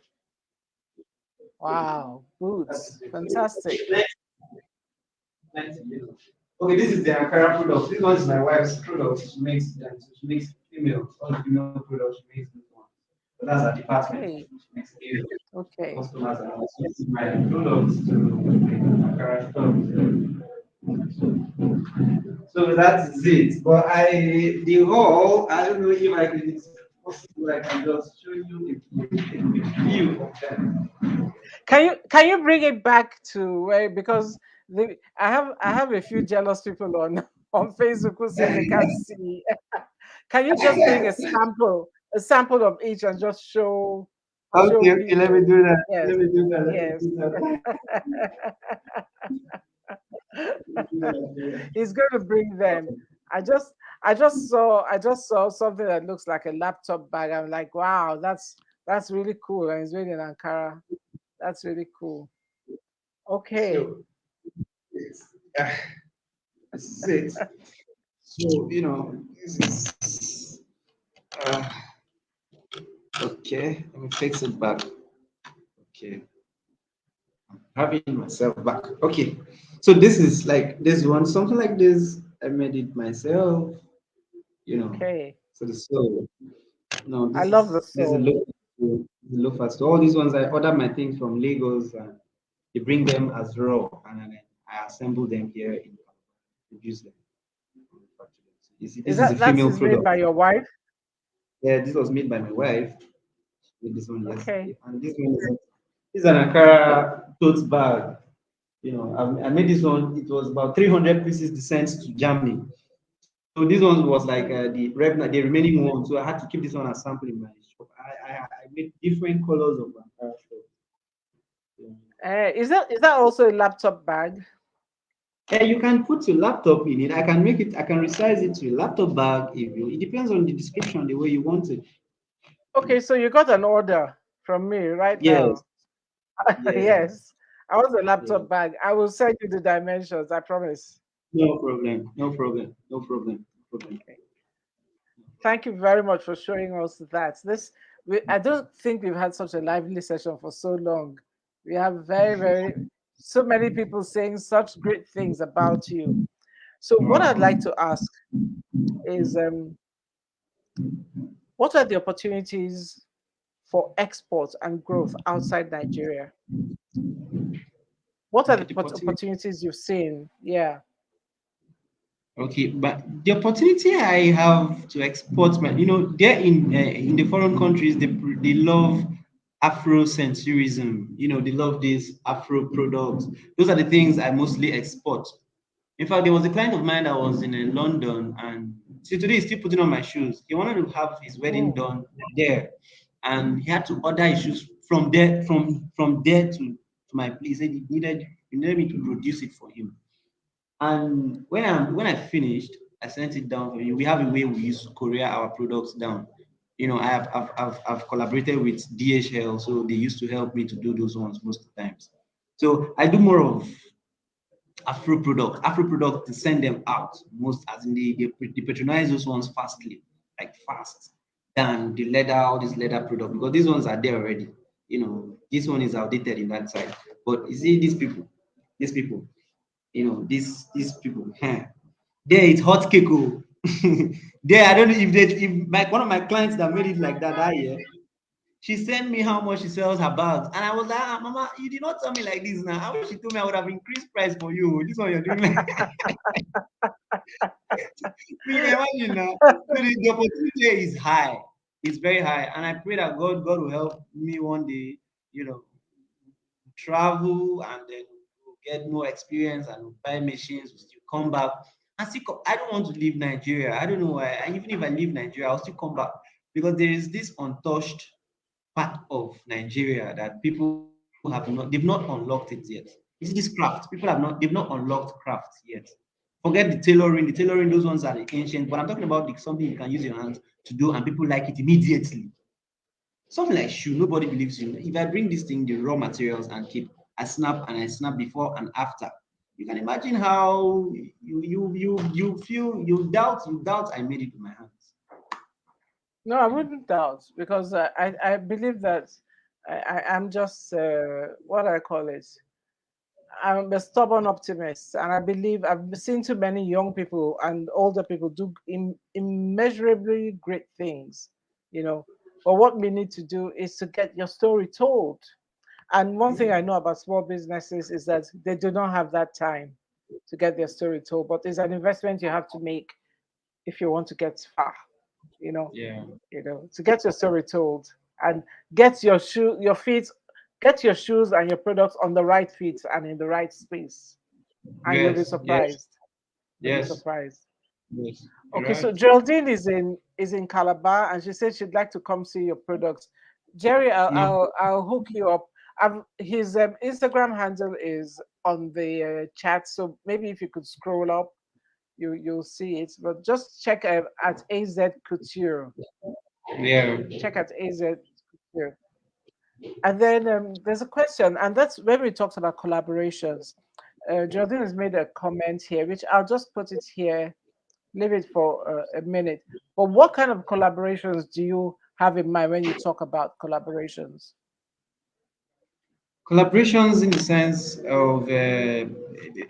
Wow. that's Boots. it. Fantastic. Next, okay, this is the Ankara product. This one is my wife's product. She makes female, all the female products. She makes this one. But that's her department. Okay. She makes female Okay. customers and also using my products to make Ankara stuff. So that is it. But the whole, I don't know if I can, it's possible I can just show you a view of them. Can you bring it back to where because I have a few jealous people on on Facebook who say they can't see. Can you just bring a sample of each and just show Okay, okay, let me people? do that. Yes, Let me do that. Let me yes. do that. Let me do that. He's going to bring them. I just I just saw something that looks like a laptop bag. I'm like, wow, that's really cool. And it's made in Ankara. That's really cool. Okay. So, it's, uh, this is it. So, this is, uh, okay, let me fix it back. Okay, having myself back. Okay, so this is like this one, something like this. I made it myself, you know. Okay. So the soul. No, I love the this is a soul. loafers. So all these ones I order my things from Lagos and they bring them as raw and then I assemble them here in produce them. You see, Is this is a that female is made product. by your wife? Yeah, this was made by my wife. She made this one Okay. yesterday. And this is an Ankara tote bag. I made this one, it was about 300 pieces descent to Germany. So this one was like the remaining one. So I had to keep this one as sample in my shop. I made different colors of Ankara stuff. Yeah. Is that also a laptop bag? You can put your laptop in it. I can resize it to a laptop bag if you. It depends on the description, the way you want it. Okay, so you got an order from me right Yes, now. yeah, Yes. I want a yeah. laptop bag. I will send you the dimensions, I promise. No problem. No problem. No problem. No problem. Okay. Thank you very much for showing us that. I don't think we've had such a lively session for so long. We have so many people saying such great things about you. So what I'd like Wow. to ask is what are the opportunities for export and growth outside Nigeria? What are Okay, the the opportunity. opportunities you've seen? Yeah. Okay, but the opportunity I have to export my, they're in the foreign countries. They love Afrocentrism. They love these Afro products. Those are the things I mostly export. In fact, there was a client of mine that was in London, and see today he's still putting on my shoes. He wanted to have his wedding Mm. done there, and he had to order his shoes from there, from there to my place. He said he needed me to produce it for him. And when I finished, I sent it down for you. We have a way we use to courier our products down. I've collaborated with DHL, so they used to help me to do those ones most of the times. So I do more of Afro product to send them out most as in they patronize those ones fastly, like fast than the leather, all this leather product because these ones are there already. this one is outdated in that side. But you see, these people, these people, there it's hot cake. Oh. There, I don't know if my one of my clients that made it like that year, she sent me how much she sells her bags, and I was like, Mama, you did not tell me like this now. I wish she told me I would have increased price for you. This one you're doing like so you can imagine now. So the opportunity is high. It's very high. And I pray that God will help me one day, you know, travel and then we'll get more experience and we'll buy machines, we'll still come back. And still I don't want to leave Nigeria. I don't know why. And even if I leave Nigeria, I'll still come back. Because there is this untouched part of Nigeria that people have not, they've not unlocked it yet. You see this craft, they've not unlocked craft yet. Forget the tailoring, those ones are the ancient, but I'm talking about something you can use your hands to do and people like it immediately. Something like shoe, nobody believes you. If I bring this thing, the raw materials and keep, I snap before and after. You can imagine how you feel, you doubt I made it with my hands. No, I wouldn't doubt because I believe that I'm just what I call it. I'm a stubborn optimist, and I believe I've seen too many young people and older people do immeasurably great things, you know. But what we need to do is to get your story told. And one thing I know about small businesses is that they do not have that time to get their story told. But it's an investment you have to make if you want to get far, you know, Yeah. to get your story told and get your feet, get your shoes and your products on the right feet and in the right space, and you'll be Yes, yes, surprised. You'll be yes, surprised. yes. You're Okay, so right. Geraldine is in Calabar, and she said she'd like to come see your products. Jerry, I'll No, I'll, I'll hook you up. His Instagram handle is on the chat, so maybe if you could scroll up, you'll see it. But just check at AZ Couture. yeah. Check at AZ Couture. And then there's a question, and that's when we talked about collaborations. Geraldine has made a comment here, which I'll just put it here, leave it for a minute. But what kind of collaborations do you have in mind when you talk about collaborations? Collaborations in the sense of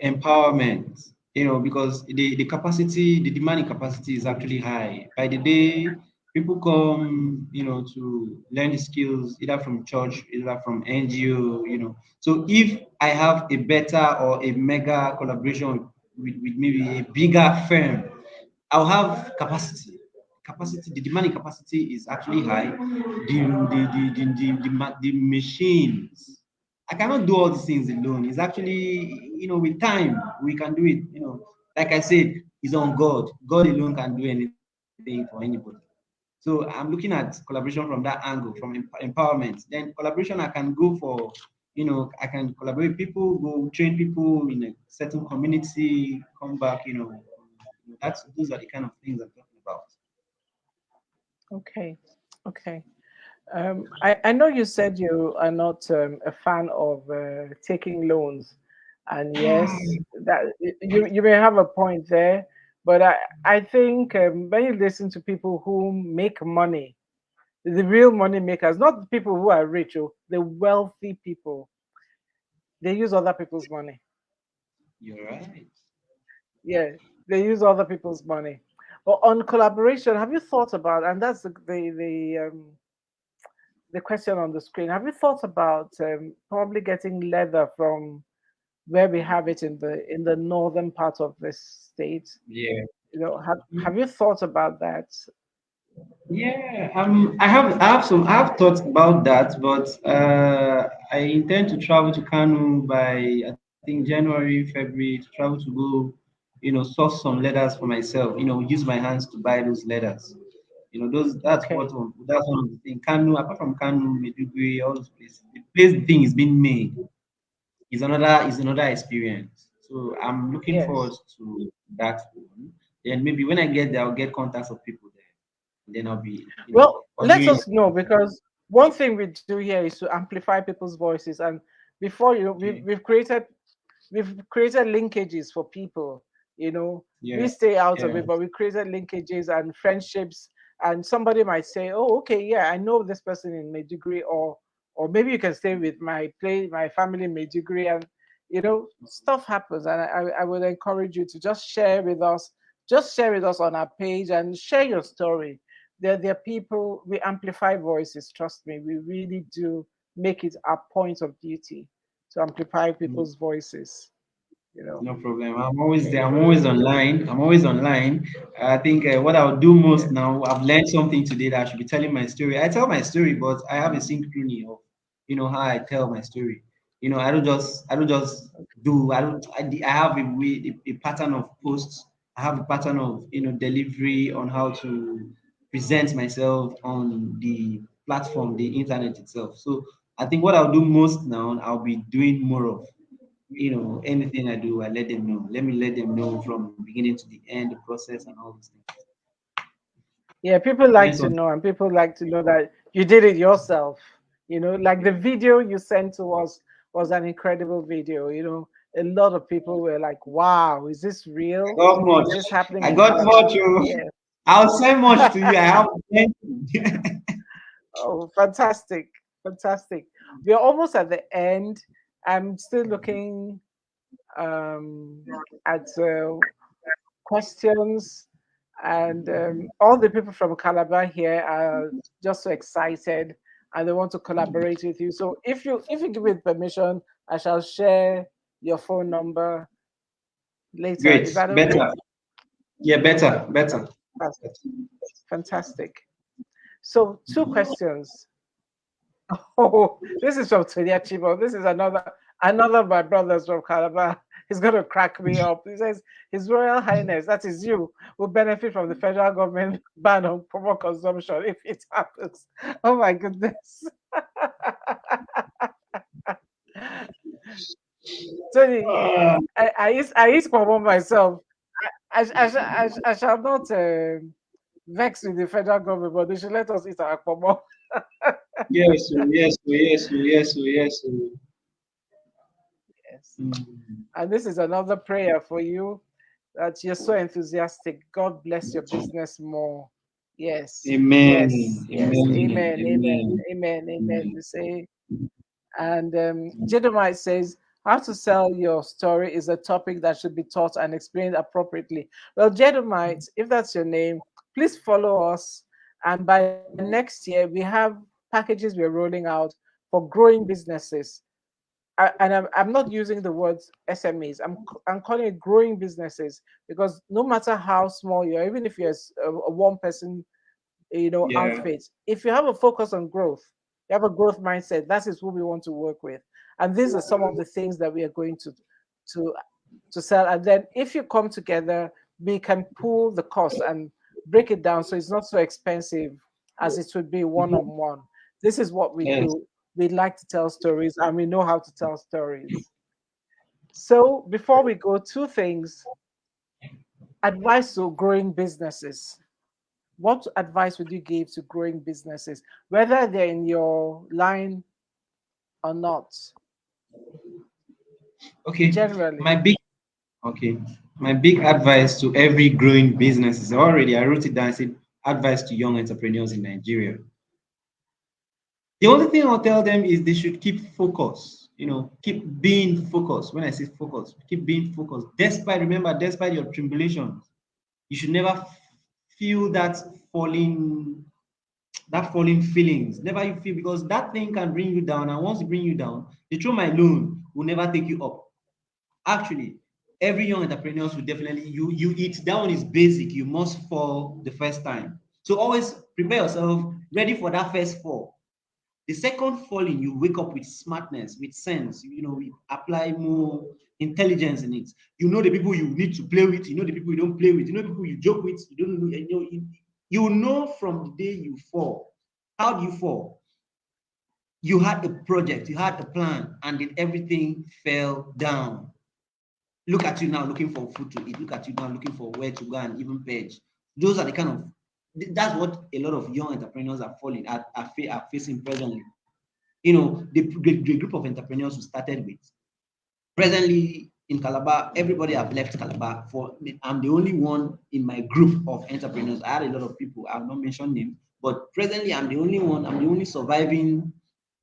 empowerment, because the capacity, the demanding capacity is actually high. By the day, people come, to learn the skills either from church, either from NGO, So if I have a better or a mega collaboration with maybe a bigger firm, I'll have capacity. Capacity, the demanding capacity is actually high. The machines. I cannot do all these things alone. It's actually, with time we can do it. Like I said, it's on God. God alone can do anything for anybody. So I'm looking at collaboration from that angle, from empowerment. Then collaboration, I can go for, I can collaborate with people, go train people in a certain community, come back, those are the kind of things I'm talking about. Okay, okay. I know you said you are not a fan of taking loans, and yes, that you may have a point there, but I think when you listen to people who make money, the real money makers, not the people who are rich, the wealthy people, they use other people's money. You're right. Yeah, they use other people's money. But on collaboration, have you thought about, and that's the question on the screen. Have you thought about probably getting leather from where we have it in the northern part of this state? Yeah. Have you thought about that? Yeah, I have thoughts about that, but I intend to travel to Kanu by I think January, February to travel to go, source some leathers for myself. Use my hands to buy those leathers. Those Okay. that's one of the things. Kanu, apart from Kanu, Meduguri, all those places, the place the thing is being made is another experience. So I'm looking forward Yes. to that one. Then maybe when I get there, I'll get contacts of people there. Then I'll be, Well, let ordering. us know because one thing we do here is to amplify people's voices, and before we've, Okay. we've created we've created linkages for people. We Yeah. stay out of Yeah. it, but we created linkages and friendships. And somebody might say, "Oh, okay, yeah, I know this person in my degree," or maybe you can stay with my family in Maiduguri, and stuff happens. And I would encourage you to just share with us, on our page, and share your story. There are people, we amplify voices. Trust me, we really do make it our point of duty to amplify people's voices. You know, No problem. I'm always there. I'm always yeah, online. I'm always online. I think what I'll do most yes, now, I've learned something today that I should be telling my story. I tell my story, but I have a synchrony of, how I tell my story. I don't just do. I have a way, a pattern of posts. I have a pattern of, delivery on how to present myself on the platform, the internet itself. So I think what I'll do most now, I'll be doing more of. Anything I do, I let them know. Let me let them know from beginning to the end, the process and all these things. yeah. People Learn like to something. know, and people like to know that you did it yourself. Like the video you sent to us was an incredible video. A lot of people were like, "Wow, is this I real? got much. Is this happening I in got Calabar?" much. Oh. Yeah. I'll send much to you. I have plenty. Oh, fantastic. Fantastic. We are almost at the end. I'm still looking at questions, and all the people from Calabar here are just so excited, and they want to collaborate with you. So if you give me permission, I shall share your phone number later. Great. Is that okay? Better. Yeah, better. Better. That's fantastic. So two questions. Oh, this is from Tonya Chibo. This is another of my brothers from Calabar. He's going to crack me up. He says, His Royal Highness, that is you, will benefit from the federal government ban on proper consumption if it happens. Oh my goodness. Tony, Uh, I used Pomo myself. I shall not vex with the federal government, but they should let us eat our Pomo. yes, oh, yes, oh, yes, oh, yes, oh, yes. Oh. Yes. Mm. And this is another prayer for you, that you're so enthusiastic. God bless your business more. Yes, Amen. yes, yes. Amen. Amen, Amen. amen, amen, amen. Amen. We say, and Jedemiah says, how to sell your story is a topic that should be taught and explained appropriately. Well, Jedemiah, if that's your name, please follow us. And by next year, we have packages we're rolling out for growing businesses. And I'm not using the words SMEs. I'm calling it growing businesses, because no matter how small you are, even if you're a one person, Yeah. outfit, if you have a focus on growth, you have a growth mindset. That is who we want to work with, and these are some of the things that we are going to to sell. And then if you come together, we can pool the cost and break it down so it's not so expensive as it would be one on one. This is what we Yes. do. We like to tell stories, and we know how to tell stories. So before we go, two things: advice to growing businesses. What advice would you give to growing businesses, whether they're in your line or not? Okay. Generally, My big Okay. My big advice to every growing business is already, I wrote it down. I said, advice to young entrepreneurs in Nigeria. The only thing I'll tell them is they should keep focus, keep being focused. When I say focus, keep being focused. Despite your tribulations, you should never feel falling, that falling feelings. Never you feel, because that thing can bring you down. And once it bring you down, the trauma alone will never take you up. Actually, every young entrepreneur will definitely you eat that one is basic. You must fall the first time. So always prepare yourself, ready for that first fall. The second falling, you wake up with smartness, with sense. We apply more intelligence in it. You know the people you need to play with. You know the people you don't play with. You know the people you joke with. You don't know. You know from the day you fall. How do you fall? You had a project, you had a plan, and then everything fell down. Look at you now looking for food to eat. Look at you now looking for where to go and even purge. Those are the kind of that's what a lot of young entrepreneurs are falling are facing presently. The group of entrepreneurs we started with. Presently in Calabar, everybody have left Calabar. I'm the only one in my group of entrepreneurs. I had a lot of people. I've not mentioned names, but presently I'm the only one. I'm the only surviving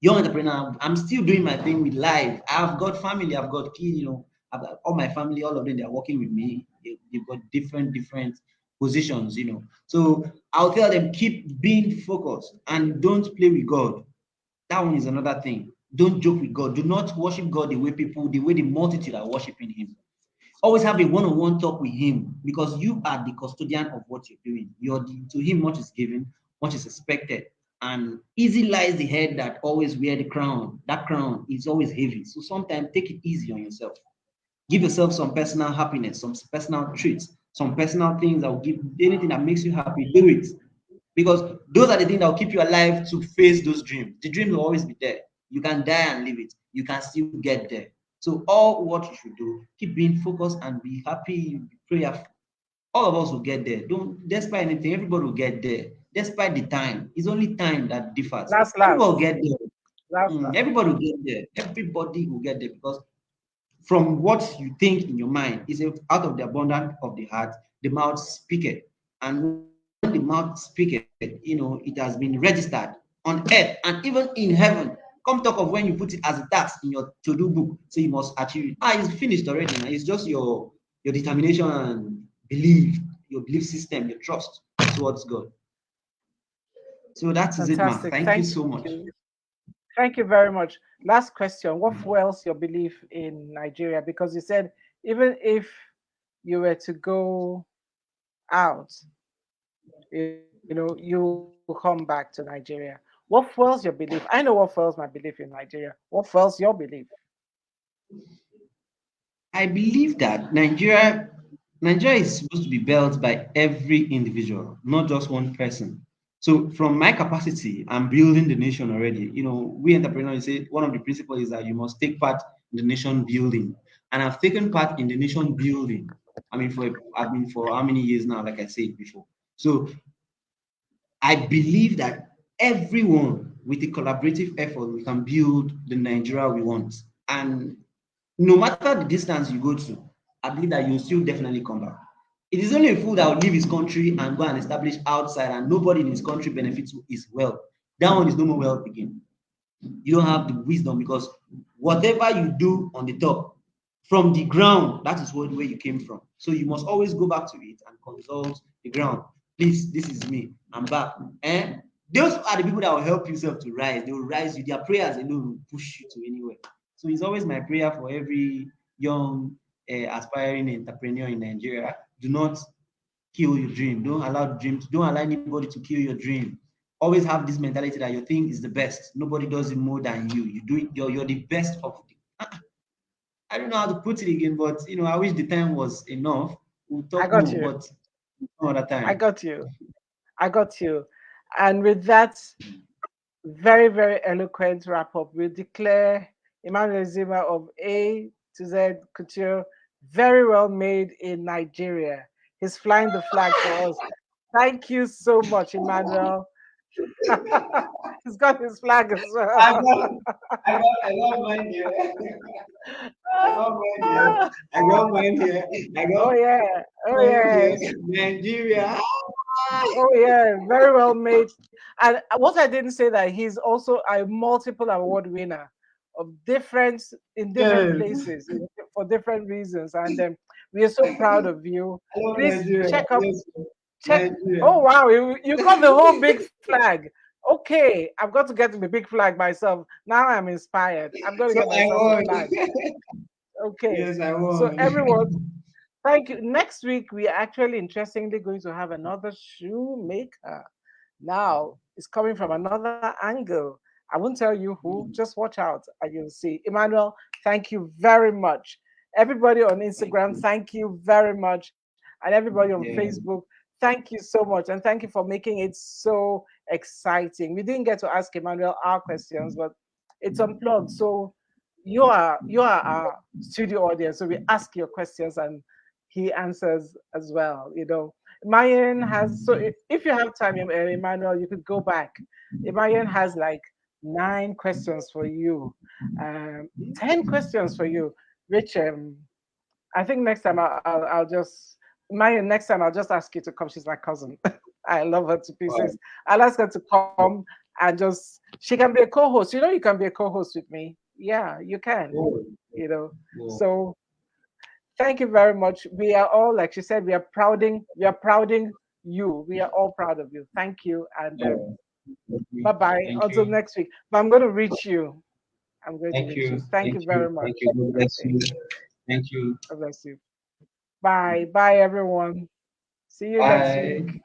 young entrepreneur. I'm still doing my thing with life. I've got family, I've got kids, I've got all my family, all of them, they're working with me. They've got different positions, So I'll tell them, keep being focused and don't play with God. That one is another thing. Don't joke with God. Do not worship God the way the multitude are worshiping him. Always have a one-on-one talk with him, because you are the custodian of what you're doing. To him much is given, much is expected. And easy lies the head that always wear the crown. That crown is always heavy. So sometimes take it easy on yourself. Give yourself some personal happiness, some personal treats, some personal things that will give anything that makes you happy. Do it, because those are the things that will keep you alive to face those dreams. The dream will always be there. You can die and leave it. You can still get there. So all what you should do, keep being focused and be happy, be prayerful. All of us will get there. Don't despite anything, everybody will get there. Despite the time, it's only time that differs. Last, Everybody will last, get there. last, last. Everybody will get there. Everybody will get there, because from what you think in your mind is out of the abundance of the heart, the mouth speaketh. And when the mouth speaketh, it has been registered on earth and even in heaven. Come talk of when you put it as a task in your to-do book, so you must achieve it. It's finished already. Now it's just your determination and belief, your belief system, your trust towards God. So that is it, ma. Fantastic. Thank you Thank so much. you. Thank you very much. Last question. What fuels your belief in Nigeria? Because you said even if you were to go out, you'll come back to Nigeria. What fuels your belief? I know what fuels my belief in Nigeria. What fuels your belief? I believe that Nigeria is supposed to be built by every individual, not just one person. So from my capacity, I'm building the nation already. We entrepreneurs say one of the principles is that you must take part in the nation building. And I've taken part in the nation building. I've been for how many years now, like I said before. So I believe that everyone with a collaborative effort, we can build the Nigeria we want. And no matter the distance you go to, I believe that you'll still definitely come back. It is only a fool that will leave his country and go and establish outside, and nobody in his country benefits his wealth. That one is no more wealth again. You don't have the wisdom, because whatever you do on the top, from the ground, that is where you came from. So you must always go back to it and consult the ground. Please, this is me. I'm back. Those are the people that will help yourself to rise. They will rise you. Their prayers alone will push you to anywhere. So it's always my prayer for every young aspiring entrepreneur in Nigeria. Do not kill your dream. Don't allow anybody to kill your dream. Always have this mentality that your thing is the best. Nobody does it more than you. You do it, you're the best of the. I don't know how to put it again, but I wish the time was enough. We'll I talk got more, you. but no other I time. got you. I got you. And with that very, very eloquent wrap up, we declare Emmanuel Ezima of A to Z Couture very well made in Nigeria. He's flying the flag for us. Thank you so much, Emmanuel. He's got his flag as I well. got, I got mine here. I got mine here. I got mine here. I Oh got yeah, oh mine here. yes. Nigeria. Oh yeah, very well made. And what I didn't say that he's also a multiple award winner of different in different Yes. places for different reasons, and we are so proud of you. I love Please Nigeria. check up, Yes. check. Nigeria. Oh wow, you got the whole big flag. Okay, I've got to get the big flag myself. Now I'm inspired. I'm going to So get I myself a won. flag. Okay, Yes, I so won. everyone, thank you. Next week, we are actually interestingly going to have another shoemaker. Now, it's coming from another angle. I won't tell you who, just watch out and you'll see. Emmanuel, thank you very much. Everybody on Thank Instagram, you. thank you very much. And everybody on Yeah. Facebook, thank you so much. And thank you for making it so exciting. We didn't get to ask Emmanuel our questions, but it's unplugged. So you are our studio audience. So we ask your questions and he answers as well. Mayan has so if you have time, Emmanuel, you could go back. Mayan has like 9 questions for you, 10 questions for you. Which I think next time I'll just Mayan. Next time I'll just ask you to come. She's my cousin. I love her to Wow. pieces. I'll ask her to come and just she can be a co-host. You can be a co-host with me. Yeah, you can. Oh, You know. wow. So thank you very much. We are all, like she said, we are prouding you. We are all proud of you. Thank you, and Oh, bye bye. thank Until you. next week. But I'm going to reach you. I'm going to Thank reach you. you. Thank Thank you you. very much. Thank you. God bless Okay. you. Thank you. God bless you. Bye. Bye, everyone. See you next Bye. week.